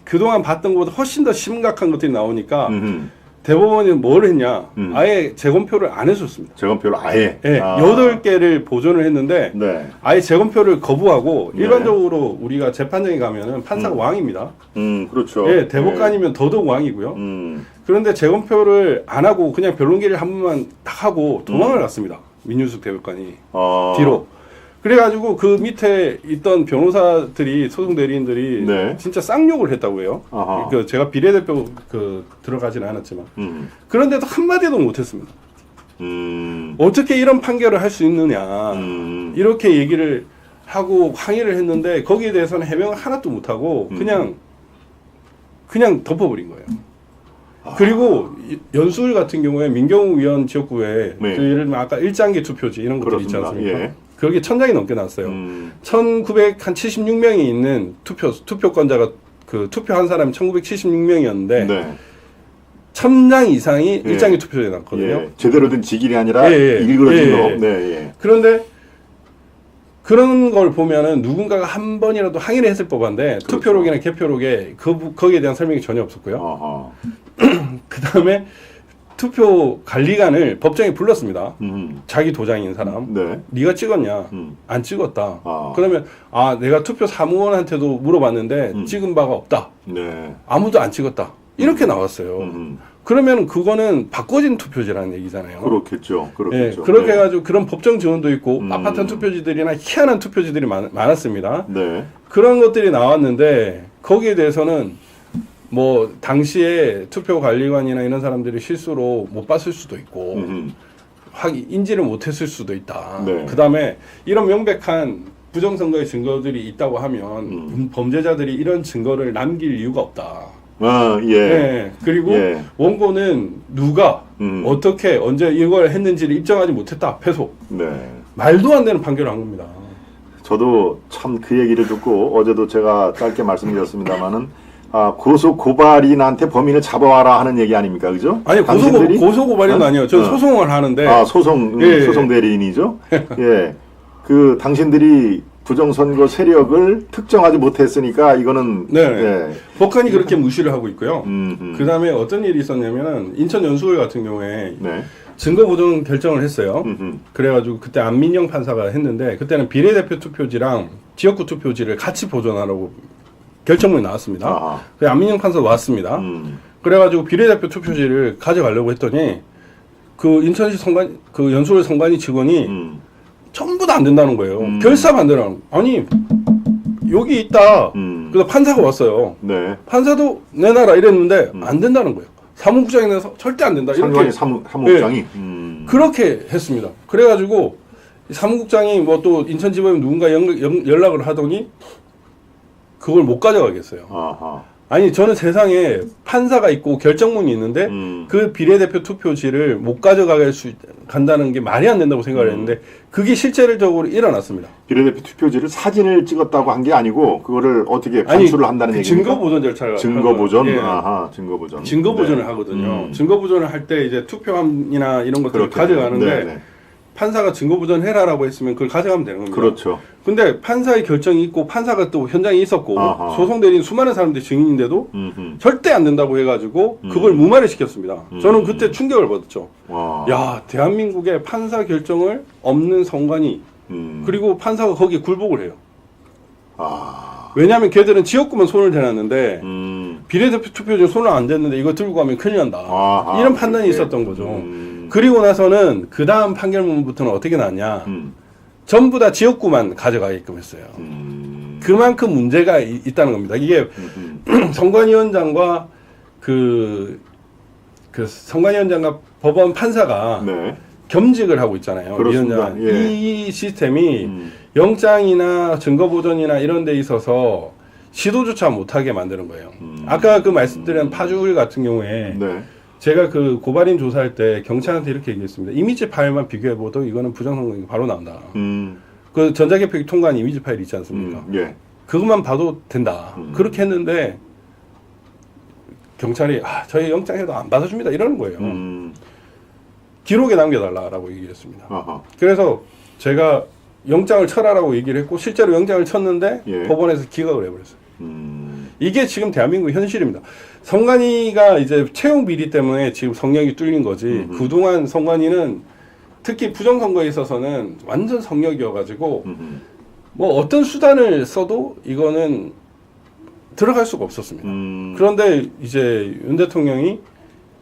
Speaker 2: 그동안 봤던 것보다 훨씬 더 심각한 것들이 나오니까
Speaker 1: 음흠.
Speaker 2: 대법원이 뭘 했냐?
Speaker 1: 음.
Speaker 2: 아예 재검표를 안 해줬습니다.
Speaker 1: 재검표를 아예.
Speaker 2: 예, 8개를 보존을 했는데
Speaker 1: 네.
Speaker 2: 아예 재검표를 거부하고
Speaker 1: 네.
Speaker 2: 일반적으로 우리가 재판장에 가면은 판사가 왕입니다.
Speaker 1: 그렇죠.
Speaker 2: 예, 대법관이면 더더욱 왕이고요. 그런데 재검표를 안 하고 그냥 변론기를 한 번만 딱 하고 도망을 갔습니다. 민윤숙 대법관이 뒤로. 그래가지고 그 밑에 있던 변호사들이 소송 대리인들이
Speaker 1: 네.
Speaker 2: 진짜 쌍욕을 했다고 해요.
Speaker 1: 아하.
Speaker 2: 그 제가 비례대표 들어가지는 않았지만 그런데도 한 마디도 못했습니다. 어떻게 이런 판결을 할 수 있느냐 이렇게 얘기를 하고 항의를 했는데 거기에 대해서는 해명을 하나도 못하고 그냥 덮어버린 거예요. 그리고 연수울 같은 경우에 민경우 의원 지역구에
Speaker 1: 네.
Speaker 2: 그 예를 들면 아까 일장기 투표지 이런 것들 있지
Speaker 1: 그렇습니다.
Speaker 2: 않습니까?
Speaker 1: 예.
Speaker 2: 그게 1000장이 넘게 나왔어요. 1976명이 있는 투표권자가 그 투표한 사람이 1976명이었는데
Speaker 1: 네.
Speaker 2: 1000장 이상이
Speaker 1: 예.
Speaker 2: 일장기 투표에 났거든요.
Speaker 1: 예. 제대로 된 직일이 아니라
Speaker 2: 예, 예.
Speaker 1: 일그러진
Speaker 2: 예,
Speaker 1: 거.
Speaker 2: 예.
Speaker 1: 네, 예.
Speaker 2: 그런데 그런 걸 보면은 누군가가 한 번이라도 항의를 했을 법한데
Speaker 1: 그렇죠.
Speaker 2: 투표록이나 개표록에 거기에 대한 설명이 전혀 없었고요.
Speaker 1: 어허.
Speaker 2: 그 다음에 투표 관리관을 법정에 불렀습니다.
Speaker 1: 음.
Speaker 2: 자기 도장인 사람.
Speaker 1: 네.
Speaker 2: 네가 찍었냐?
Speaker 1: 음.
Speaker 2: 안 찍었다.
Speaker 1: 아.
Speaker 2: 그러면 내가 투표 사무원한테도 물어봤는데 찍은 바가 없다.
Speaker 1: 네.
Speaker 2: 아무도 안 찍었다. 이렇게 나왔어요.
Speaker 1: 음.
Speaker 2: 그러면 그거는 바꿔진 투표지라는 얘기잖아요.
Speaker 1: 그렇겠죠.
Speaker 2: 예,
Speaker 1: 그렇겠죠.
Speaker 2: 그렇게
Speaker 1: 네.
Speaker 2: 해가지고 그런 법정 지원도 있고 빳빳한 투표지들이나 희한한 투표지들이 많았습니다.
Speaker 1: 네.
Speaker 2: 그런 것들이 나왔는데 거기에 대해서는 뭐 당시에 투표관리관이나 이런 사람들이 실수로 못 봤을 수도 있고 인지를 못했을 수도 있다.
Speaker 1: 네.
Speaker 2: 그 다음에 이런 명백한 부정선거의 증거들이 있다고 하면 범죄자들이 이런 증거를 남길 이유가 없다.
Speaker 1: 예.
Speaker 2: 네. 그리고
Speaker 1: 예.
Speaker 2: 원고는 누가 어떻게 언제 이걸 했는지를 입증하지 못했다. 패소.
Speaker 1: 네.
Speaker 2: 말도 안 되는 판결을 한 겁니다.
Speaker 1: 저도 참 그 얘기를 듣고 어제도 제가 짧게 말씀드렸습니다만은 고소 고발인한테 범인을 잡아와라 하는 얘기 아닙니까, 그죠?
Speaker 2: 아니
Speaker 1: 당신들이?
Speaker 2: 고소 고발인은 아니에요. 저 소송을 하는데.
Speaker 1: 소송 대리인이죠. 예, 그 당신들이 부정선거 세력을 특정하지 못했으니까 이거는
Speaker 2: 네.
Speaker 1: 예.
Speaker 2: 법관이 그렇게 무시를 하고 있고요. 그
Speaker 1: 음.
Speaker 2: 다음에 어떤 일이 있었냐면은 인천 연수울 같은 경우에
Speaker 1: 네.
Speaker 2: 증거 보존 결정을 했어요.
Speaker 1: 음흠.
Speaker 2: 그래가지고 그때 안민영 판사가 했는데 그때는 비례대표 투표지랑 지역구 투표지를 같이 보존하라고 결정문이 나왔습니다.
Speaker 1: 아하.
Speaker 2: 그래서 안민영 판사 왔습니다. 그래가지고 비례대표 투표지를 가져가려고 했더니 그 인천시 그 연수울 선관위 직원이 전부 다 안 된다는 거예요. 결사가 안 되라는 거예요. 아니 여기 있다. 그래서 판사가 왔어요.
Speaker 1: 네.
Speaker 2: 판사도 내놔라 이랬는데 안 된다는 거예요. 사무국장에 내서 절대 안 된다.
Speaker 1: 상관이 사무국장이
Speaker 2: 네. 그렇게 했습니다. 그래가지고 사무국장이 뭐 또 인천지법에 누군가 연락을 하더니 그걸 못 가져가겠어요.
Speaker 1: 아하.
Speaker 2: 아니 저는 세상에 판사가 있고 결정문이 있는데 그 비례대표 투표지를 못 간다는 게 말이 안 된다고 생각을 했는데 그게 실제적으로 일어났습니다.
Speaker 1: 비례대표 투표지를 사진을 찍었다고 한 게 아니고 그거를 어떻게 반출을 한다는 얘기입니까?
Speaker 2: 증거 보존 절차가
Speaker 1: 증거 보존.
Speaker 2: 예.
Speaker 1: 아하, 증거 보존.
Speaker 2: 증거 보존을
Speaker 1: 네.
Speaker 2: 하거든요. 증거 보존을 할 때 이제 투표함이나 이런 것들을
Speaker 1: 그렇겠네요.
Speaker 2: 가져가는데
Speaker 1: 네, 네.
Speaker 2: 판사가 증거 부전해라라고 했으면 그걸 가져가면 되는 겁니다.
Speaker 1: 그렇죠.
Speaker 2: 근데 판사의 결정이 있고 판사가 또 현장에 있었고
Speaker 1: 아하.
Speaker 2: 소송대리인 수많은 사람들이 증인인데도
Speaker 1: 음흠.
Speaker 2: 절대 안 된다고 해가지고 그걸 무마를 시켰습니다. 저는 그때 충격을 받았죠.
Speaker 1: 와.
Speaker 2: 야, 대한민국의 판사 결정을 없는 선관위 그리고 판사가 거기에 굴복을 해요.
Speaker 1: 아.
Speaker 2: 왜냐하면 걔들은 지역구만 손을 대놨는데 비례대표 투표중 손을 안 댔는데 이거 들고 가면 큰일 난다.
Speaker 1: 아하.
Speaker 2: 이런 판단이
Speaker 1: 그렇게.
Speaker 2: 있었던 거죠. 그리고 나서는 그 다음 판결문부터는 어떻게 나왔냐. 전부 다 지역구만 가져가게끔 했어요. 그만큼 문제가 있다는 겁니다. 이게 선관위원장과 그 선관위원장과 법원 판사가
Speaker 1: 네.
Speaker 2: 겸직을 하고 있잖아요.
Speaker 1: 그렇습니다.
Speaker 2: 위원장.
Speaker 1: 예.
Speaker 2: 이 시스템이 영장이나 증거 보존이나 이런 데 있어서 시도조차 못하게 만드는 거예요. 아까 그 말씀드린 파주일 같은 경우에
Speaker 1: 네.
Speaker 2: 제가 그 고발인 조사할 때 경찰한테 이렇게 얘기했습니다. 이미지 파일만 비교해봐도 이거는 부정선거가 바로 나온다. 그 전자개표기 통과한 이미지 파일 있지 않습니까?
Speaker 1: 예.
Speaker 2: 그것만 봐도 된다. 그렇게 했는데 경찰이 저희 영장에도 안 받아줍니다. 이러는 거예요. 기록에 남겨달라라고 얘기했습니다.
Speaker 1: 아하.
Speaker 2: 그래서 제가 영장을 쳐라라고 얘기를 했고 실제로 영장을 쳤는데
Speaker 1: 예.
Speaker 2: 법원에서 기각을 해버렸어요. 이게 지금 대한민국 현실입니다. 선관위가 이제 채용 비리 때문에 지금 성역이 뚫린 거지. 그동안 선관위는 특히 부정선거에 있어서는 완전 성역이어가지고 뭐 어떤 수단을 써도 이거는 들어갈 수가 없었습니다. 그런데 이제 윤 대통령이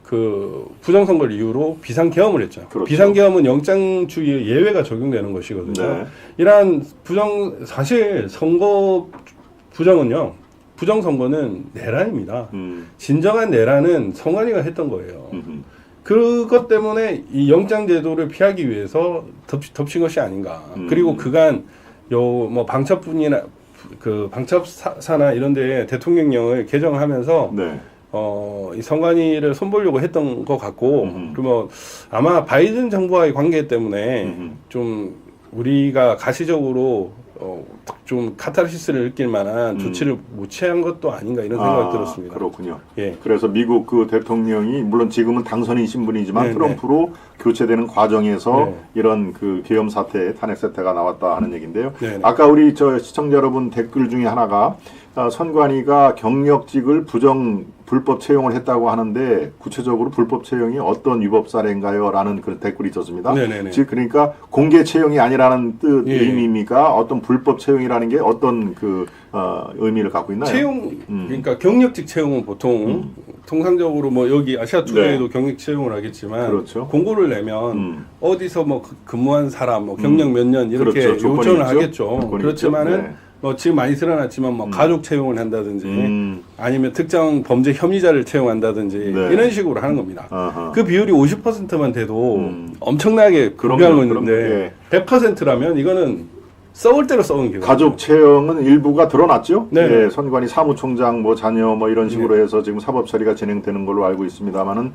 Speaker 2: 그 부정선거를 이유로 비상계엄을 했죠.
Speaker 1: 그렇죠.
Speaker 2: 비상계엄은 영장주의 예외가 적용되는 것이거든요.
Speaker 1: 네.
Speaker 2: 이러한 사실 선거 부정은요. 부정선거는 내란입니다. 진정한 내란은 선관위가 했던 거예요. 그것 때문에 이 영장제도를 피하기 위해서 덮친 것이 아닌가. 그리고 그간 뭐 방첩분이나 그 방첩사나 이런 데에 대통령령을 개정하면서
Speaker 1: 네.
Speaker 2: 이 선관위를 손보려고 했던 것 같고, 그러면 아마 바이든 정부와의 관계 때문에 좀 우리가 가시적으로 좀 카타르시스를 느낄 만한 조치를 못 취한 것도 아닌가 이런 생각이 들었습니다.
Speaker 1: 그렇군요.
Speaker 2: 예.
Speaker 1: 그래서 미국 그 대통령이 물론 지금은 당선인신 분이지만
Speaker 2: 네네.
Speaker 1: 트럼프로 교체되는 과정에서
Speaker 2: 네.
Speaker 1: 이런 그 계엄 사태, 탄핵 사태가 나왔다 하는 얘기인데요.
Speaker 2: 네네.
Speaker 1: 아까 우리 저 시청자 여러분 댓글 중에 하나가 선관위가 경력직을 불법 채용을 했다고 하는데 구체적으로 불법 채용이 어떤 위법 사례인가요? 라는 그런 댓글이 있었습니다.
Speaker 2: 네네네.
Speaker 1: 즉 그러니까 공개 채용이 아니라는 뜻
Speaker 2: 예.
Speaker 1: 의미입니까? 어떤 불법 채용이라는 게 어떤 그 의미를 갖고 있나요?
Speaker 2: 채용, 그러니까 경력직 채용은 보통 통상적으로 뭐 여기 아시아투데이도
Speaker 1: 네.
Speaker 2: 경력 채용을 하겠지만
Speaker 1: 그렇죠.
Speaker 2: 공고를 내면 어디서 뭐 근무한 사람, 뭐 경력 몇 년 이렇게
Speaker 1: 그렇죠. 조건이
Speaker 2: 요청을
Speaker 1: 있죠.
Speaker 2: 하겠죠.
Speaker 1: 조건이
Speaker 2: 그렇지만은
Speaker 1: 있죠. 네.
Speaker 2: 뭐 지금 많이 드러났지만 뭐 가족 채용을 한다든지 아니면 특정 범죄 혐의자를 채용한다든지
Speaker 1: 네.
Speaker 2: 이런 식으로 하는 겁니다.
Speaker 1: 아하.
Speaker 2: 그 비율이 50%만 돼도 엄청나게
Speaker 1: 그럼요,
Speaker 2: 고비하고 있는데
Speaker 1: 그럼요.
Speaker 2: 100%라면 이거는 썩을 대로 썩은 경우.
Speaker 1: 가족 채용은 일부가 드러났죠.
Speaker 2: 네.
Speaker 1: 예, 선관위 사무총장 뭐 자녀 뭐 이런 식으로 해서 지금 사법 처리가 진행되는 걸로 알고 있습니다만은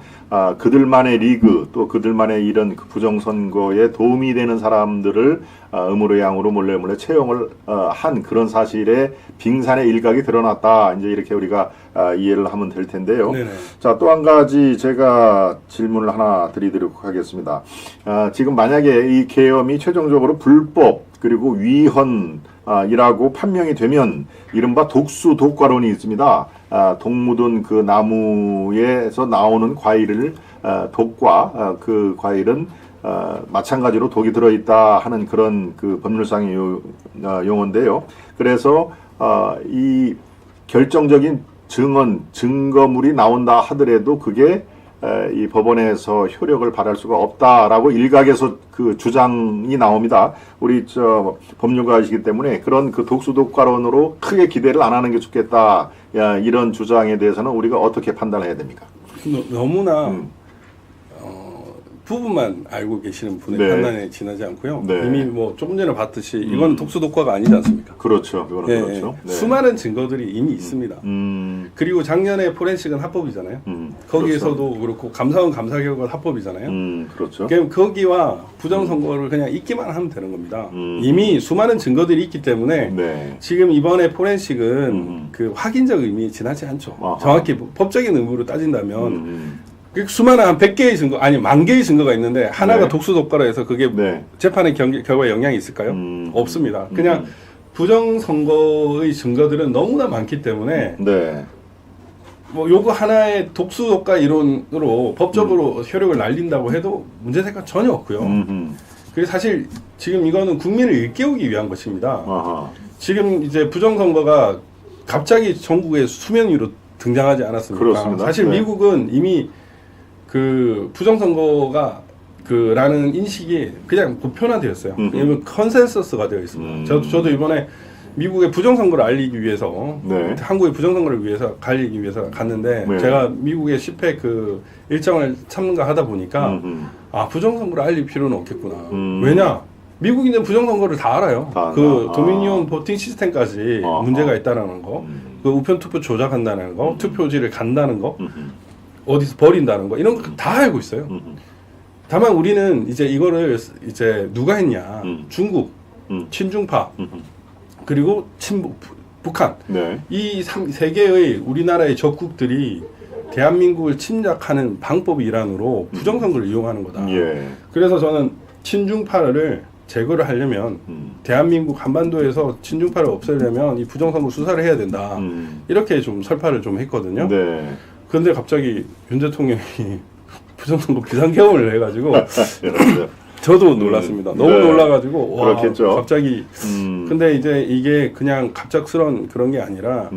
Speaker 1: 그들만의 리그 또 그들만의 이런 그 부정선거에 도움이 되는 사람들을 음으로 양으로 몰래 채용을 한 그런 사실에 빙산의 일각이 드러났다. 이제 이렇게 우리가 이해를 하면 될 텐데요.
Speaker 2: 네네.
Speaker 1: 자, 또 한 가지 제가 질문을 하나 드리도록 하겠습니다. 지금 만약에 이 계엄이 최종적으로 불법 그리고 위헌이라고 판명이 되면 이른바 독수 독과론이 있습니다. 독 묻은 그 나무에서 나오는 과일을 독과 그 과일은 마찬가지로 독이 들어있다 하는 그런 그 법률상의 용어인데요. 그래서 이 결정적인 증거물이 나온다 하더라도 그게 이 법원에서 효력을 발할 수가 없다라고 일각에서 그 주장이 나옵니다. 우리 저 법률가이시기 때문에 그런 그 독수독과론으로 크게 기대를 안 하는 게 좋겠다. 이런 주장에 대해서는 우리가 어떻게 판단해야 됩니까?
Speaker 2: 너무나 부분만 알고 계시는 분의
Speaker 1: 네.
Speaker 2: 판단에 지나지 않고요.
Speaker 1: 네.
Speaker 2: 이미 뭐 조금 전에 봤듯이 이건 독수독과가 아니지 않습니까?
Speaker 1: 그렇죠. 이거는
Speaker 2: 예,
Speaker 1: 그렇죠.
Speaker 2: 예.
Speaker 1: 네.
Speaker 2: 수많은 증거들이 이미 있습니다. 그리고 작년에 포렌식은 합법이잖아요. 거기에서도 그렇고 감사원 감사 결과 합법이잖아요.
Speaker 1: 그렇죠.
Speaker 2: 그럼 거기와 부정선거를 그냥 잊기만 하면 되는 겁니다. 이미 수많은 증거들이 있기 때문에
Speaker 1: 네.
Speaker 2: 지금 이번에 포렌식은 그 확인적 의미 지나지 않죠.
Speaker 1: 아하.
Speaker 2: 정확히 법적인 의무로 따진다면 그 수많은 한 100개의 증거, 아니 10,000개의 증거가 있는데 하나가
Speaker 1: 네.
Speaker 2: 독수독가로 해서 그게
Speaker 1: 네.
Speaker 2: 재판의 결과에 영향이 있을까요? 없습니다. 그냥 부정선거의 증거들은 너무나 많기 때문에
Speaker 1: 네.
Speaker 2: 뭐 요거 하나의 독수독가 이론으로 법적으로 효력을 날린다고 해도 문제가 전혀 없고요. 그리고 사실 지금 이거는 국민을 일깨우기 위한 것입니다.
Speaker 1: 아하.
Speaker 2: 지금 이제 부정선거가 갑자기 전국에 수면 위로 등장하지 않았습니까?
Speaker 1: 그렇습니다.
Speaker 2: 사실
Speaker 1: 네.
Speaker 2: 미국은 이미 그 부정선거가 그라는 인식이 그냥 보편화되었어요. 왜냐면 컨센서스가 되어 있습니다. 저도 이번에 미국의 부정선거를 알리기 위해서
Speaker 1: 네.
Speaker 2: 한국의 부정선거를 위해서 알리기 위해서 갔는데
Speaker 1: 네.
Speaker 2: 제가 미국의 10회 그 일정을 참가 하다 보니까 아 부정선거를 알릴 필요는 없겠구나. 왜냐? 미국인들 부정선거를 다 알아요. 그 도미니온 보팅 시스템까지 문제가 있다는 거, 그 우편 투표 조작한다는 거, 투표지를 간다는 거, 어디서 버린다는 거 이런 거 다 알고 있어요. 다만 우리는 이제 이거를 이제 누가 했냐? 중국, 친중파, 그리고 친북, 북한.
Speaker 1: 네.
Speaker 2: 이 세 개의 우리나라의 적국들이 대한민국을 침략하는 방법의 일환으로 부정선거를 이용하는 거다.
Speaker 1: 예.
Speaker 2: 그래서 저는 친중파를 제거를 하려면 대한민국 한반도에서 친중파를 없애려면 이 부정선거 수사를 해야 된다. 이렇게 좀 설파를 좀 했거든요.
Speaker 1: 네.
Speaker 2: 그런데 갑자기 윤 대통령이 부정선거 비상계엄을 해가지고 저도 놀랐습니다. 너무
Speaker 1: 네.
Speaker 2: 놀라가지고 와,
Speaker 1: 그렇겠죠.
Speaker 2: 갑자기 근데 이제 이게 그냥 갑작스러운 그런 게 아니라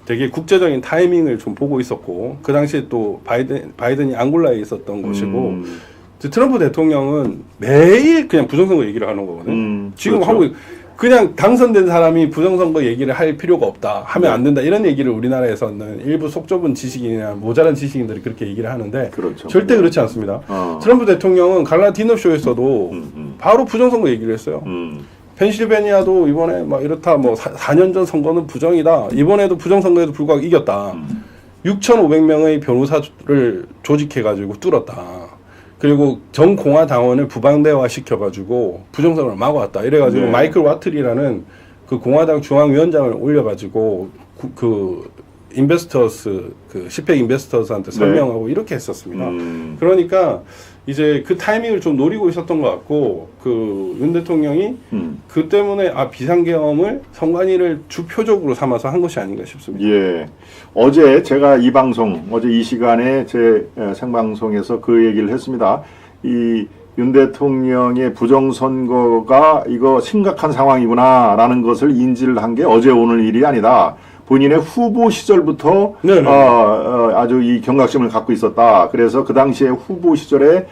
Speaker 2: 되게 국제적인 타이밍을 좀 보고 있었고 그 당시에 또 바이든이 앙골라에 있었던 곳이고 트럼프 대통령은 매일 그냥 부정선거 얘기를 하는 거거든요. 지금
Speaker 1: 그렇죠.
Speaker 2: 하고 그냥 당선된 사람이 부정선거 얘기를 할 필요가 없다. 하면 안 된다. 이런 얘기를 우리나라에서는 일부 속 좁은 지식인이나 모자란 지식인들이 그렇게 얘기를 하는데
Speaker 1: 그렇죠.
Speaker 2: 절대 그렇지 않습니다. 트럼프 대통령은 갈라 디너쇼에서도 바로 부정선거 얘기를 했어요. 펜실베니아도 이번에 막 이렇다 뭐 4년 전 선거는 부정이다. 이번에도 부정선거에도 불구하고 이겼다. 6,500명의 변호사를 조직해가지고 뚫었다. 그리고 전 공화 당원을 부방대화 시켜가지고 부정선거를 막아왔다. 이래가지고
Speaker 1: 네.
Speaker 2: 마이클 와틀이라는 그 공화당 중앙위원장을 올려가지고 그 인베스터스 그 10팩 인베스터스한테 설명하고 이렇게 했었습니다. 그러니까 이제 그 타이밍을 좀 노리고 있었던 것 같고 그 윤 대통령이 그 때문에 비상계엄을 선관위를 주표적으로 삼아서 한 것이 아닌가 싶습니다.
Speaker 1: 예. 어제 제가 이 방송, 어제 이 시간에 제 생방송에서 그 얘기를 했습니다. 이 윤 대통령의 부정선거가 이거 심각한 상황이구나 라는 것을 인지를 한 게 어제 오늘 일이 아니다. 본인의 후보 시절부터 아주 이 경각심을 갖고 있었다. 그래서 그 당시에 후보 시절에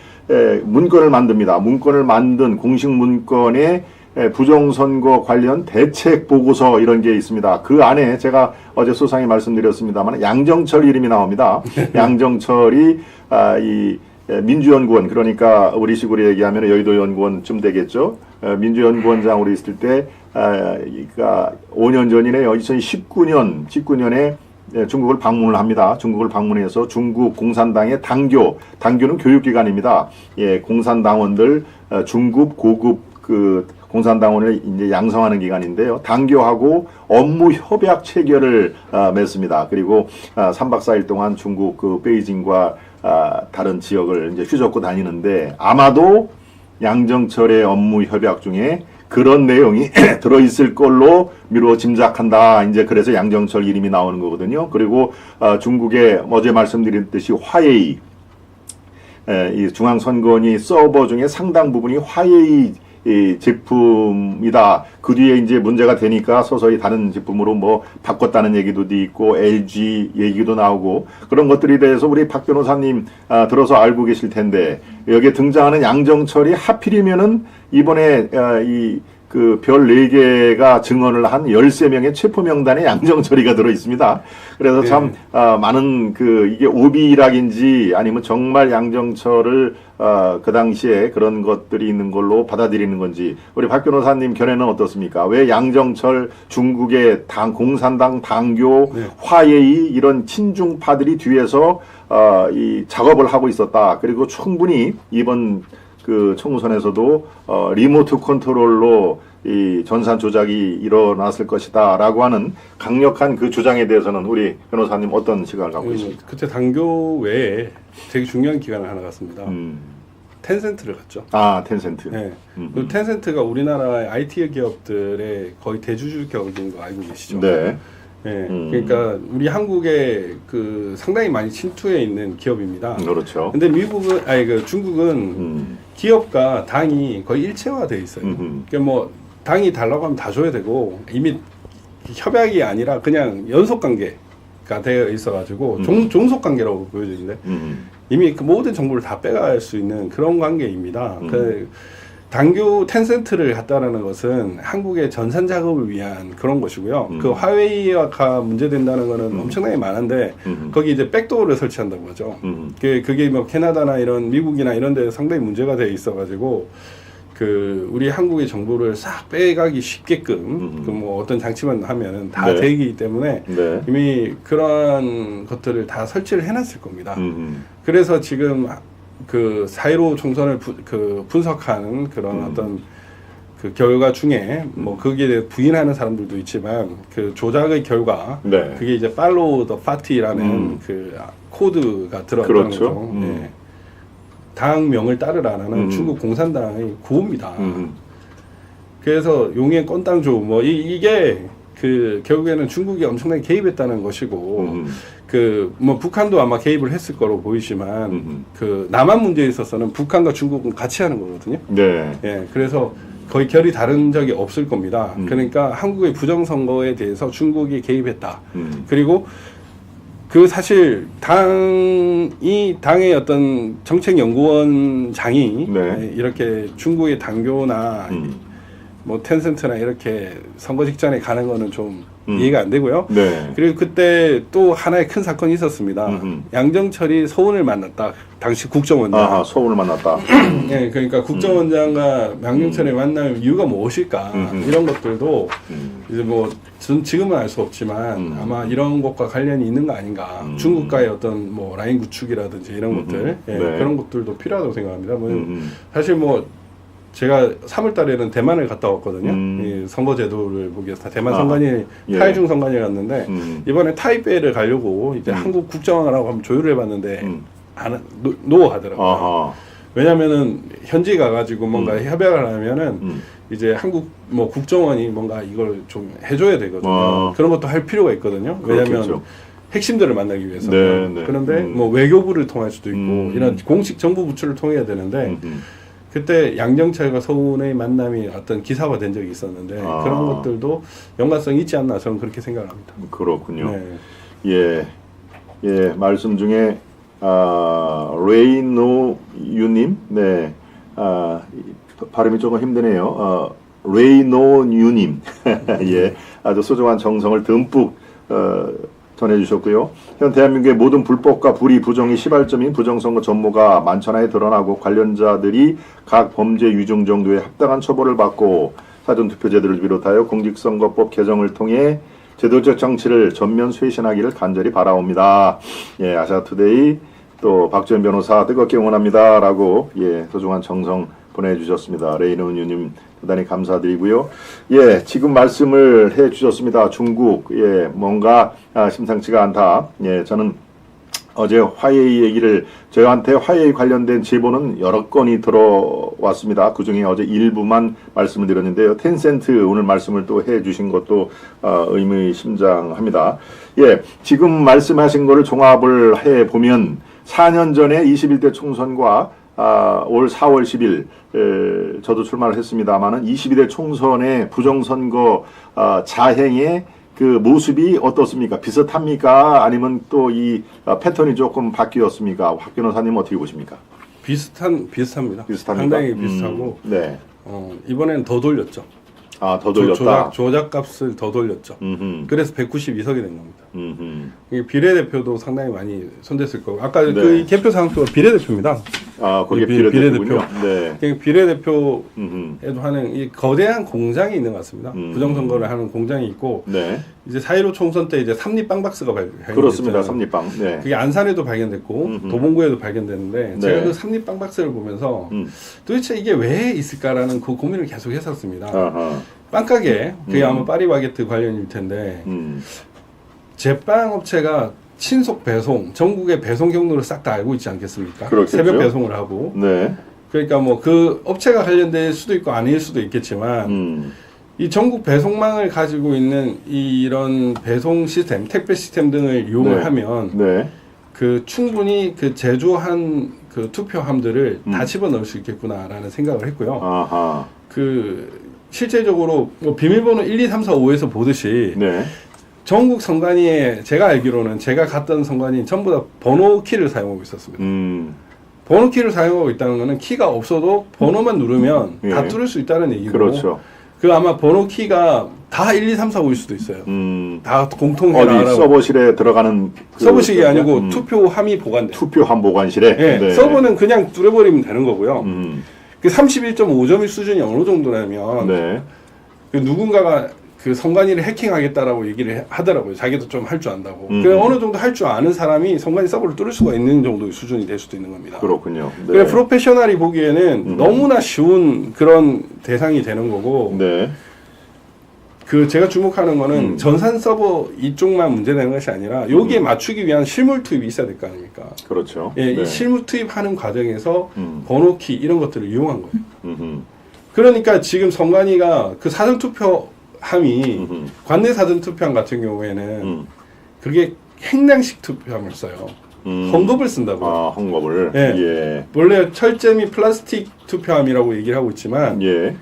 Speaker 1: 문건을 만듭니다. 문건을 만든 공식 문건에 부정선거 관련 대책 보고서 이런 게 있습니다. 그 안에 제가 어제 소상히 말씀드렸습니다만 양정철 이름이 나옵니다. 양정철이 이 민주연구원, 그러니까 우리식으로 얘기하면 여의도 연구원쯤 되겠죠. 민주연구원장으로 있을 때 그러니까 5년 전이네요. 2019년에 중국을 방문을 합니다. 중국을 방문해서 중국 공산당의 당교는 교육기관입니다. 예, 공산당원들 중급 고급 그 공산당원을 이제 양성하는 기관인데요. 당교하고 업무 협약 체결을 맺습니다. 그리고 3박 4일 동안 중국 그 베이징과 다른 지역을 이제 휘젓고 다니는데 아마도 양정철의 업무 협약 중에 그런 내용이 들어있을 걸로 미루어 짐작한다. 이제 그래서 양정철 이름이 나오는 거거든요. 그리고 중국의 어제 말씀드렸듯이 화웨이, 이 중앙선관위 서버 중에 상당 부분이 화웨이 제품이다. 그 뒤에 이제 문제가 되니까 서서히 다른 제품으로 뭐 바꿨다는 얘기도 있고 LG 얘기도 나오고 그런 것들에 대해서 우리 박 변호사님 들어서 알고 계실 텐데 여기에 등장하는 양정철이 하필이면은 이번에 이 그 별 4개가 증언을 한 13명의 체포 명단에 양정철이가 들어 있습니다. 그래서 참 많은 그 이게 오비락인지 아니면 정말 양정철을 그 당시에 그런 것들이 있는 걸로 받아들이는 건지 우리 박 변호사님 견해는 어떻습니까? 왜 양정철 중국의 공산당 당교 화웨이 이런 친중파들이 뒤에서 이 작업을 하고 있었다. 그리고 충분히 이번 그 총선에서도 리모트 컨트롤로 이 전산 조작이 일어났을 것이다라고 하는 강력한 그 주장에 대해서는 우리 변호사님 어떤 시각을 갖고 있습니까?
Speaker 2: 그때 당교 외에 되게 중요한 기관을 하나 갔습니다. 텐센트를 갔죠.
Speaker 1: 아, 텐센트.
Speaker 2: 네. 그 텐센트가 우리나라의 IT 기업들의 거의 대주주 격인 거 알고 계시죠?
Speaker 1: 네.
Speaker 2: 네. 그러니까 우리 한국에 그 상당히 많이 침투해 있는 기업입니다.
Speaker 1: 그렇죠.
Speaker 2: 근데 미국은 그 중국은 기업과 당이 거의 일체화돼 있어요. 그러니까 뭐 당이 달라고 하면 다 줘야 되고 이미 협약이 아니라 그냥 연속 관계가 되어 있어가지고 종속 관계라고 보여지는데 이미 그 모든 정보를 다 빼갈 수 있는 그런 관계입니다. 그 당교 텐센트를 갔다라는 것은 한국의 전산 작업을 위한 그런 것이고요. 그 화웨이가 문제된다는 거는 엄청나게 많은데 거기 이제 백도어를 설치한다고 하죠. 그게 뭐 캐나다나 이런 미국이나 이런 데 상당히 문제가 돼 있어가지고 그 우리 한국의 정보를 싹 빼가기 쉽게끔 그 뭐 어떤 장치만 하면은 다
Speaker 1: 네.
Speaker 2: 되기 때문에
Speaker 1: 네.
Speaker 2: 이미 그러한 것들을 다 설치를 해놨을 겁니다. 그래서 지금 그 4.15 총선을 분석하는 그런 어떤 그 결과 중에 뭐 거기에 대해 부인하는 사람들도 있지만 그 조작의 결과
Speaker 1: 네.
Speaker 2: 그게 이제 팔로우 더 파티라는 그 코드가 들어갔다는
Speaker 1: 그렇죠.
Speaker 2: 거죠. 네. 당명을 따르라는 중국 공산당의 구호입니다. 그래서 용의 건당조 뭐 이게 그 결국에는 중국이 엄청나게 개입했다는 것이고 그 뭐 북한도 아마 개입을 했을 거로 보이지만 그 남한 문제에 있어서는 북한과 중국은 같이 하는 거거든요.
Speaker 1: 네.
Speaker 2: 예, 그래서 거의 결이 다른 적이 없을 겁니다. 그러니까 한국의 부정선거에 대해서 중국이 개입했다. 그리고 그 사실 당의 어떤 정책연구원장이
Speaker 1: 네.
Speaker 2: 이렇게 중국의 당교나 뭐 텐센트나 이렇게 선거 직전에 가는 거는 좀 이해가 안 되고요.
Speaker 1: 네.
Speaker 2: 그리고 그때 또 하나의 큰 사건이 있었습니다. 양정철이 서훈을 만났다. 당시 국정원장.
Speaker 1: 아하, 서울을 만났다.
Speaker 2: 네, 그러니까 국정원장과 양정철의 만남 이유가 무엇일까? 이런 것들도 이제 뭐 지금은 알 수 없지만 아마 이런 것과 관련이 있는 거 아닌가? 중국과의 어떤 뭐 라인 구축이라든지 이런 것들 예,
Speaker 1: 네.
Speaker 2: 그런 것들도 필요하다고 생각합니다. 뭐 사실 뭐 제가 3월 달에는 대만을 갔다 왔거든요. 이 선거제도를 보기 위해서 대만 선관위,
Speaker 1: 예.
Speaker 2: 타이중 선관위에 갔는데 이번에 타이베이를 가려고 이제 한국 국정원하고 한번 조율을 해봤는데 노 하더라고요.
Speaker 1: 아하.
Speaker 2: 왜냐면은 현지 가가지고 뭔가 협약을 하면은 이제 한국 뭐 국정원이 뭔가 이걸 좀 해줘야 되거든요. 그런 것도 할 필요가 있거든요. 왜냐면
Speaker 1: 그렇겠죠.
Speaker 2: 핵심들을 만나기 위해서는.
Speaker 1: 네, 네.
Speaker 2: 그런데 뭐 외교부를 통할 수도 있고 이런 공식 정부 부처를 통해야 되는데 그때 양정철과 서훈의 만남이 어떤 기사가 된 적이 있었는데 그런 것들도 연관성이 있지 않나 저는 그렇게 생각을 합니다.
Speaker 1: 그렇군요.
Speaker 2: 네.
Speaker 1: 예, 말씀 중에 레이노 유님, 네, 발음이 조금 힘드네요. 레이노 유님, 예, 아주 소중한 정성을 듬뿍 전해주셨고요. 현 대한민국의 모든 불법과 불의, 부정이 시발점인 부정선거 전모가 만천하에 드러나고 관련자들이 각 범죄 유증 정도의 합당한 처벌을 받고 사전투표제도를 비롯하여 공직선거법 개정을 통해 제도적 정치를 전면 쇄신하기를 간절히 바라옵니다. 예, 아시아투데이 또 박지원 변호사 뜨겁게 응원합니다. 라고 예, 소중한 정성 보내주셨습니다. 레이노유님 대단히 감사드리고요. 예, 지금 말씀을 해주셨습니다. 중국, 예, 뭔가 심상치가 않다. 예, 저는 어제 화웨이 얘기를 저한테 화웨이 관련된 제보는 여러 건이 들어왔습니다. 그중에 어제 일부만 말씀을 드렸는데요. 텐센트 오늘 말씀을 또 해주신 것도 의미심장합니다. 예, 지금 말씀하신 거를 종합을 해보면 4년 전에 21대 총선과 올 4월 10일 저도 출마를 했습니다만은 22대 총선의 부정선거 자행의 그 모습이 어떻습니까? 비슷합니까? 아니면 또 이 패턴이 조금 바뀌었습니까? 박 변호사님 어떻게 보십니까?
Speaker 2: 비슷합니다.
Speaker 1: 비슷합니까?
Speaker 2: 상당히 비슷하고
Speaker 1: 네.
Speaker 2: 이번에는 더 돌렸죠.
Speaker 1: 더 돌렸다.
Speaker 2: 조작값을 더 돌렸죠. 그래서 192석이 된 겁니다. 비례대표도 상당히 많이 손댔을 거고 아까
Speaker 1: 네.
Speaker 2: 그 개표 상표가 비례대표입니다.
Speaker 1: 거기에 비례대표군요. 네.
Speaker 2: 그러니까 비례대표에도
Speaker 1: 음흠.
Speaker 2: 하는 이 거대한 공장이 있는 것 같습니다. 부정선거를 하는 공장이 있고
Speaker 1: 네.
Speaker 2: 이제 4.15 총선 때 이제 삼립빵박스가 발견됐잖아요.
Speaker 1: 그렇습니다. 삼립빵. 네.
Speaker 2: 그게 안산에도 발견됐고 도봉구에도 발견됐는데
Speaker 1: 네.
Speaker 2: 제가 그 삼립빵박스를 보면서 도대체 이게 왜 있을까라는 그 고민을 계속 했었습니다.
Speaker 1: 아하.
Speaker 2: 빵가게 그게 아마 파리바게뜨 관련일 텐데 제빵 업체가 신속 배송, 전국의 배송 경로를 싹 다 알고 있지 않겠습니까?
Speaker 1: 그렇겠죠.
Speaker 2: 새벽 배송을 하고.
Speaker 1: 네.
Speaker 2: 그러니까 뭐 그 업체가 관련될 수도 있고 아닐 수도 있겠지만 이 전국 배송망을 가지고 있는 이런 배송 시스템, 택배 시스템 등을 이용을
Speaker 1: 네.
Speaker 2: 하면
Speaker 1: 네.
Speaker 2: 그 충분히 그 제조한 그 투표함들을 다 집어넣을 수 있겠구나라는 생각을 했고요.
Speaker 1: 아하.
Speaker 2: 그 실제적으로 뭐 비밀번호 1, 2, 3, 4, 5에서 보듯이
Speaker 1: 네.
Speaker 2: 전국 선관위에 제가 알기로는 제가 갔던 선관위 전부 다 번호 키를 사용하고 있었습니다. 번호 키를 사용하고 있다는 것은 키가 없어도 번호만 누르면 다
Speaker 1: 예.
Speaker 2: 뚫을 수 있다는 얘기고
Speaker 1: 그렇죠.
Speaker 2: 그 아마 번호 키가 다 1, 2, 3, 4, 5일 수도 있어요. 다 공통해라.
Speaker 1: 어디 서버실에 들어가는
Speaker 2: 서버식이 아니고 투표함이 보관돼.
Speaker 1: 투표함 보관실에.
Speaker 2: 네.
Speaker 1: 네.
Speaker 2: 서버는 그냥 뚫어버리면 되는 거고요. 그 31.5점일 수준이 어느 정도냐면
Speaker 1: 네.
Speaker 2: 그 누군가가 그 선관위를 해킹하겠다라고 얘기를 하더라고요. 자기도 좀 할 줄 안다고. 그 어느 정도 할 줄 아는 사람이 선관위 서버를 뚫을 수가 있는 정도의 수준이 될 수도 있는 겁니다.
Speaker 1: 그렇군요. 네.
Speaker 2: 그래 프로페셔널이 보기에는 너무나 쉬운 그런 대상이 되는 거고.
Speaker 1: 네.
Speaker 2: 그 제가 주목하는 거는 전산 서버 이쪽만 문제되는 것이 아니라 여기에 맞추기 위한 실물 투입이 있어야 될 거 아닙니까?
Speaker 1: 그렇죠.
Speaker 2: 예,
Speaker 1: 네.
Speaker 2: 이 실물 투입하는 과정에서 번호키 이런 것들을 이용한 거예요.
Speaker 1: 음흠.
Speaker 2: 그러니까 지금 선관위가 그 사전 투표함이 관내 사전 투표함 같은 경우에는 그게 행량식 투표함을 써요. 헝겊을 쓴다고요.
Speaker 1: 아, 헝겊을.
Speaker 2: 예.
Speaker 1: 예.
Speaker 2: 원래 철제 및 플라스틱 투표함이라고 얘기를 하고 있지만
Speaker 1: 예.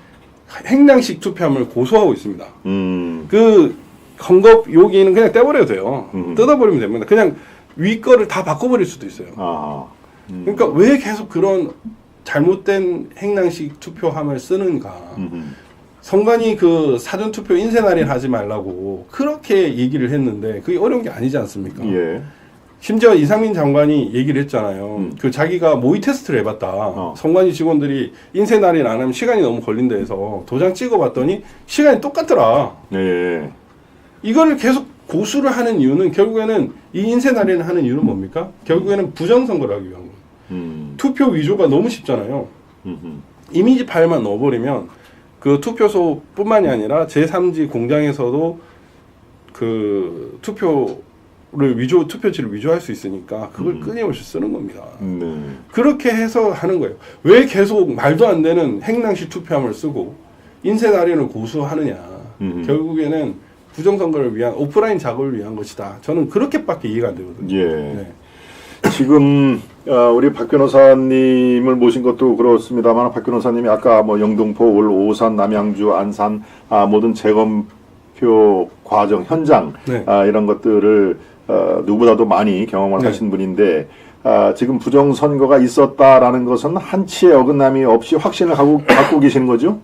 Speaker 2: 행량식 투표함을 고수하고 있습니다.
Speaker 1: 음.
Speaker 2: 그 헝겊 여기는 그냥 떼버려도 돼요. 뜯어버리면 됩니다. 그냥 위 거를 다 바꿔버릴 수도 있어요.
Speaker 1: 아.
Speaker 2: 그러니까 왜 계속 그런 잘못된 행량식 투표함을 쓰는가? 선관위 그 사전 투표 인쇄 날인 하지 말라고 그렇게 얘기를 했는데 그게 어려운 게 아니지 않습니까?
Speaker 1: 예.
Speaker 2: 심지어 이상민 장관이 얘기를 했잖아요. 그 자기가 모의 테스트를 해봤다. 선관위 직원들이 인쇄 날인 안 하면 시간이 너무 걸린다 해서 도장 찍어봤더니 시간이 똑같더라.
Speaker 1: 예.
Speaker 2: 이거를 계속 고수를 하는 이유는 결국에는 이 인쇄 날인을 하는 이유는 뭡니까? 결국에는 부정선거를 하기 위한 거예요. 투표 위조가 너무 쉽잖아요. 이미지 파일만 넣어버리면 그 투표소뿐만이 아니라 제3지 공장에서도 그 투표지를 위조할 수 있으니까 그걸 끊임없이 쓰는 겁니다.
Speaker 1: 네.
Speaker 2: 그렇게 해서 하는 거예요. 왜 계속 말도 안 되는 행랑식 투표함을 쓰고 인쇄 날인을 고수하느냐. 결국에는 부정선거를 위한 오프라인 작업을 위한 것이다. 저는 그렇게밖에 이해가 안 되거든요.
Speaker 1: 예.
Speaker 2: 네.
Speaker 1: 지금 우리 박 변호사님을 모신 것도 그렇습니다만 박 변호사님이 아까 뭐 영등포, 올, 오산, 남양주, 안산 모든 재검표 과정 현장
Speaker 2: 네.
Speaker 1: 이런 것들을 누구보다도 많이 경험을
Speaker 2: 네.
Speaker 1: 하신 분인데 지금 부정선거가 있었다라는 것은 한치의 어긋남이 없이 확신을 갖고 계시는 거죠?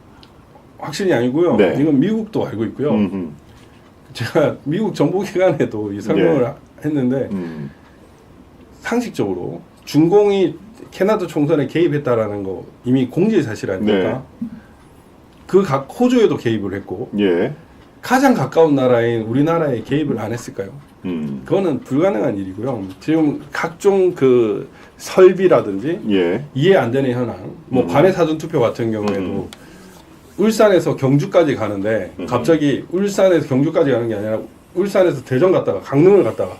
Speaker 2: 확신이 아니고요.
Speaker 1: 네.
Speaker 2: 이건 미국도 알고 있고요. 제가 미국 정보기관에도 이 설명을
Speaker 1: 네.
Speaker 2: 했는데 상식적으로 중공이 캐나다 총선에 개입했다라는 거 이미 공지의 사실 아닙니까? 그 각 호주에도 개입을 했고
Speaker 1: 예.
Speaker 2: 가장 가까운 나라인 우리나라에 개입을 안 했을까요? 그거는 불가능한 일이고요. 지금 각종 그 설비라든지
Speaker 1: 예.
Speaker 2: 이해 안 되는 현황, 뭐 관외 사전 투표 같은 경우에도 울산에서 경주까지 가는데 갑자기 울산에서 경주까지 가는 게 아니라 울산에서 대전 갔다가 강릉을 갔다가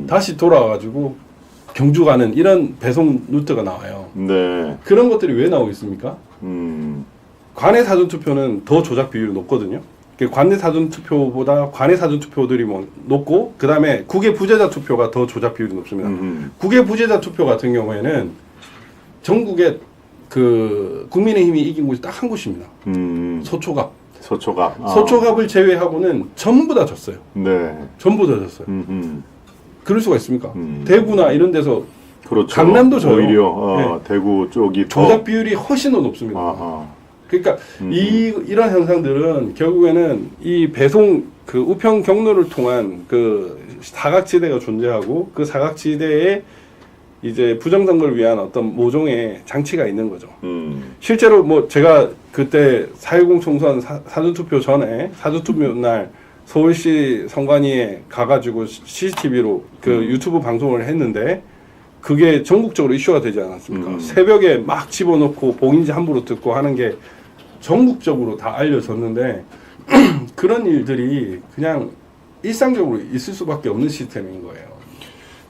Speaker 2: 다시 돌아와가지고 경주 가는 이런 배송 루트가 나와요.
Speaker 1: 네.
Speaker 2: 그런 것들이 왜 나오고 있습니까? 관내 사전 투표는 더 조작 비율이 높거든요. 관내 사전 투표보다 관내 사전 투표들이 뭐 높고 그 다음에 국외 부재자 투표가 더 조작 비율이 높습니다. 국외 부재자 투표 같은 경우에는 전국에 그 국민의힘이 이긴 곳이 딱 한 곳입니다. 서초갑.
Speaker 1: 서초갑.
Speaker 2: 서초갑을 제외하고는 전부 다 졌어요.
Speaker 1: 네.
Speaker 2: 전부 다 졌어요. 그럴 수가 있습니까? 대구나 이런 데서
Speaker 1: 그렇죠.
Speaker 2: 강남도 져요.
Speaker 1: 오히려 대구 쪽이
Speaker 2: 조작 비율이 훨씬 더 높습니다.
Speaker 1: 아하.
Speaker 2: 그러니까 이런 현상들은 결국에는 이 배송 그 우편 경로를 통한 그 사각지대가 존재하고 그 사각지대에 이제 부정선거를 위한 어떤 모종의 장치가 있는 거죠. 실제로 뭐 제가 그때 4.10 총선 사전투표 전에 사전투표 날 서울시 선관위에 가가지고 CCTV로 그 유튜브 방송을 했는데 그게 전국적으로 이슈가 되지 않았습니까? 새벽에 막 집어넣고 봉인지 함부로 듣고 하는 게 전국적으로 다 알려졌는데 그런 일들이 그냥 일상적으로 있을 수밖에 없는 시스템인 거예요.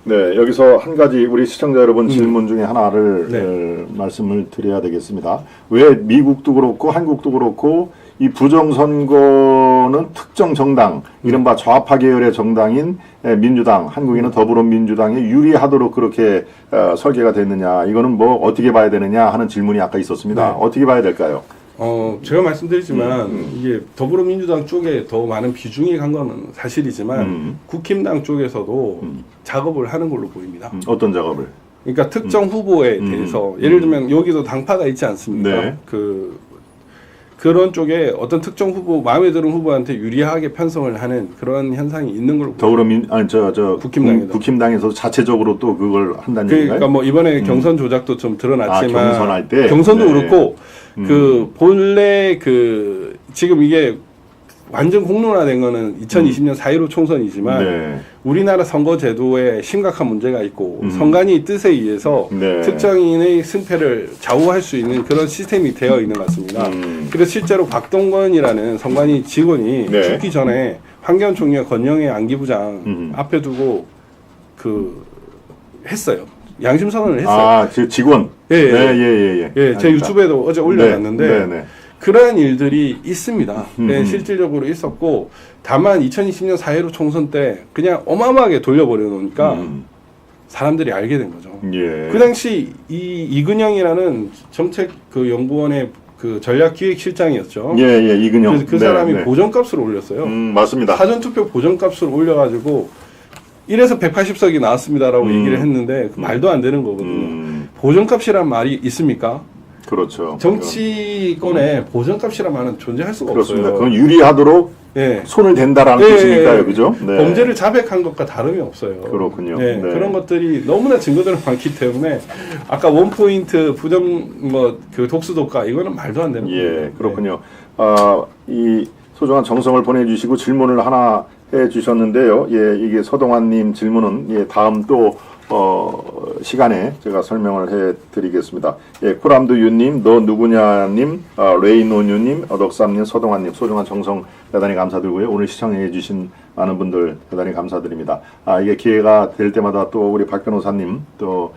Speaker 1: 네, 여기서 한 가지 우리 시청자 여러분 질문 중에 하나를 말씀을 드려야 되겠습니다. 왜 미국도 그렇고 한국도 그렇고 이 부정선거는 특정 정당, 이른바 좌파 계열의 정당인 민주당, 한국에는 더불어민주당에 유리하도록 그렇게 설계가 됐느냐, 이거는 뭐 어떻게 봐야 되느냐 하는 질문이 아까 있었습니다.
Speaker 2: 네.
Speaker 1: 어떻게 봐야 될까요?
Speaker 2: 제가 말씀드리지만 이게 더불어민주당 쪽에 더 많은 비중이 간 거는 사실이지만 국힘당 쪽에서도 작업을 하는 걸로 보입니다.
Speaker 1: 어떤 작업을?
Speaker 2: 그러니까 특정 후보에 대해서 예를 들면 여기도 당파가 있지 않습니까?
Speaker 1: 네.
Speaker 2: 그런 쪽에 어떤 특정 후보 마음에 드는 후보한테 유리하게 편성을 하는 그런 현상이 있는 걸로
Speaker 1: 국힘당에서 자체적으로 또 그걸 한다는
Speaker 2: 그러니까
Speaker 1: 얘기인가요?
Speaker 2: 뭐 이번에 경선 조작도 좀 드러났지만
Speaker 1: 경선할 때?
Speaker 2: 경선도
Speaker 1: 네.
Speaker 2: 그렇고 그 본래 그 지금 이게 완전 공론화된 거는 2020년 4.15 총선이지만
Speaker 1: 네.
Speaker 2: 우리나라 선거 제도에 심각한 문제가 있고 선관위 뜻에 의해서
Speaker 1: 네.
Speaker 2: 특정인의 승패를 좌우할 수 있는 그런 시스템이 되어 있는 것 같습니다. 그래서 실제로 박동건이라는 선관위 직원이
Speaker 1: 네.
Speaker 2: 죽기 전에 황교안 총리와 권영애 안기부장 앞에 두고 했어요. 양심 선언을 했어요.
Speaker 1: 아, 그 직원.
Speaker 2: 예, 예.
Speaker 1: 예.
Speaker 2: 예, 제 유튜브에도 어제 올려놨는데
Speaker 1: 네.
Speaker 2: 그러한 일들이 있습니다. 네, 실질적으로 있었고 다만 2020년 4.15 총선 때 그냥 어마어마하게 돌려버려 놓으니까 사람들이 알게 된 거죠.
Speaker 1: 예.
Speaker 2: 그 당시 이근영이라는 정책 그 연구원의 그 전략기획실장이었죠.
Speaker 1: 예, 이근영.
Speaker 2: 그 사람이 보정값을 올렸어요.
Speaker 1: 맞습니다.
Speaker 2: 사전투표 보정값을 올려가지고 이래서 180석이 나왔습니다라고 얘기를 했는데 말도 안 되는 거거든요. 보정값이란 말이 있습니까?
Speaker 1: 그렇죠.
Speaker 2: 정치권에 보정값이란 말은 존재할 수가
Speaker 1: 그렇습니다.
Speaker 2: 없어요.
Speaker 1: 그건 유리하도록
Speaker 2: 예.
Speaker 1: 손을 댄다라는 뜻이니까요, 그죠? 네.
Speaker 2: 범죄를 자백한 것과 다름이 없어요.
Speaker 1: 그렇군요.
Speaker 2: 네,
Speaker 1: 네.
Speaker 2: 그런 것들이 너무나 증거들이 많기 때문에 아까 원포인트 부정 그 독수독가 이거는 말도 안 되는 거예요.
Speaker 1: 예, 그렇군요. 이 소중한 정성을 보내주시고 질문을 하나 해주셨는데요. 예, 이게 서동환님 질문은 다음 또 시간에 제가 설명을 해드리겠습니다. 예, 쿠람드유님, 너 누구냐님, 레이노뉴님, 어덕삼님, 서동환님, 소중한 정성 대단히 감사드리고요. 오늘 시청해주신 많은 분들 대단히 감사드립니다. 이게 기회가 될 때마다 또 우리 박 변호사님 또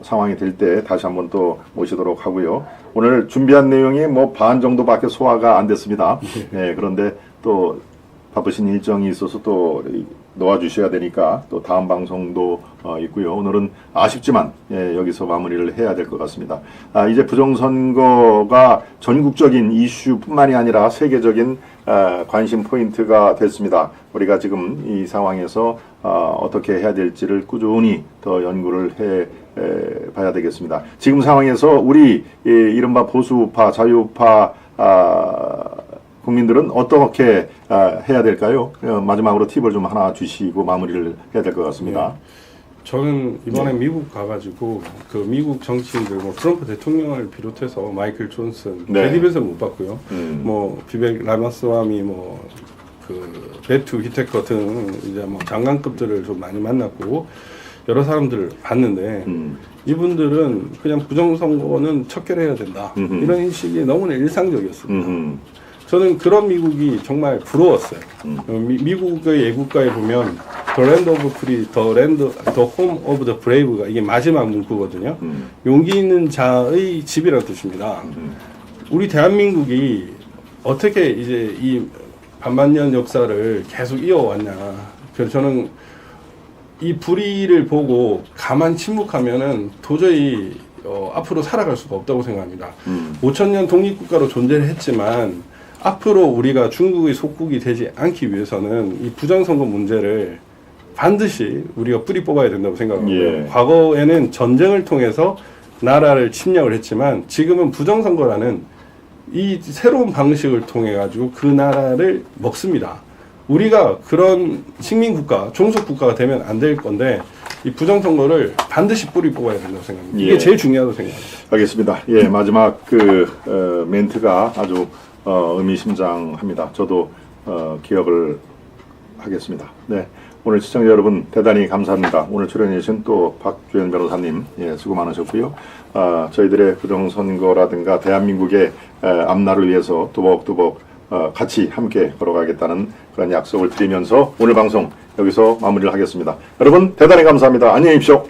Speaker 1: 상황이 될 때 다시 한번 또 모시도록 하고요. 오늘 준비한 내용이 뭐 반 정도밖에 소화가 안 됐습니다. 네, 그런데 또 바쁘신 일정이 있어서 또 놓아주셔야 되니까 또 다음 방송도 있고요. 오늘은 아쉽지만 여기서 마무리를 해야 될 것 같습니다. 이제 부정선거가 전국적인 이슈뿐만이 아니라 세계적인 관심 포인트가 됐습니다. 우리가 지금 이 상황에서 어떻게 해야 될지를 꾸준히 더 연구를 해 봐야 되겠습니다. 지금 상황에서 우리 이른바 보수파, 자유파 국민들은 어떻게 해야 될까요? 마지막으로 팁을 좀 하나 주시고 마무리를 해야 될 것 같습니다.
Speaker 2: 저는 이번에 미국 가가지고 그 미국 정치인들 뭐 트럼프 대통령을 비롯해서 마이클 존슨, 테디 벤슨 못 봤고요. 뭐 비벡 라마스와미, 뭐 그 매튜 히테커 등 이제 뭐 장관급들을 좀 많이 만났고 여러 사람들을 봤는데 이분들은 그냥 부정선거는 척결해야 된다 이런 인식이 너무나 일상적이었습니다. 저는 그런 미국이 정말 부러웠어요. 미국의 애국가에 보면 The Land of Free, The Home of the Brave가 이게 마지막 문구거든요. 용기 있는 자의 집이라는 뜻입니다. 우리 대한민국이 어떻게 이제 이 반만년 역사를 계속 이어왔냐. 그래서 저는 이 불의를 보고 가만 침묵하면은 도저히 앞으로 살아갈 수가 없다고 생각합니다. 5,000년 독립국가로 존재를 했지만 앞으로 우리가 중국의 속국이 되지 않기 위해서는 이 부정선거 문제를 반드시 우리가 뿌리 뽑아야 된다고 생각합니다.
Speaker 1: 예.
Speaker 2: 과거에는 전쟁을 통해서 나라를 침략을 했지만 지금은 부정선거라는 이 새로운 방식을 통해 가지고 그 나라를 먹습니다. 우리가 그런 식민국가, 종속국가가 되면 안 될 건데 이 부정 선거를 반드시 뿌리 뽑아야 된다고 생각합니다. 이게
Speaker 1: 예.
Speaker 2: 제일 중요하다고 생각합니다.
Speaker 1: 알겠습니다. 예, 마지막 멘트가 아주 의미심장합니다. 저도 기억을 하겠습니다. 네, 오늘 시청자 여러분 대단히 감사합니다. 오늘 출연해주신 또 박주현 변호사님, 예, 수고 많으셨고요. 저희들의 부정선거라든가 대한민국의 앞날을 위해서 두벅두벅 같이 함께 걸어가겠다는 그런 약속을 드리면서 오늘 방송 여기서 마무리를 하겠습니다. 여러분 대단히 감사합니다. 안녕히 계십시오.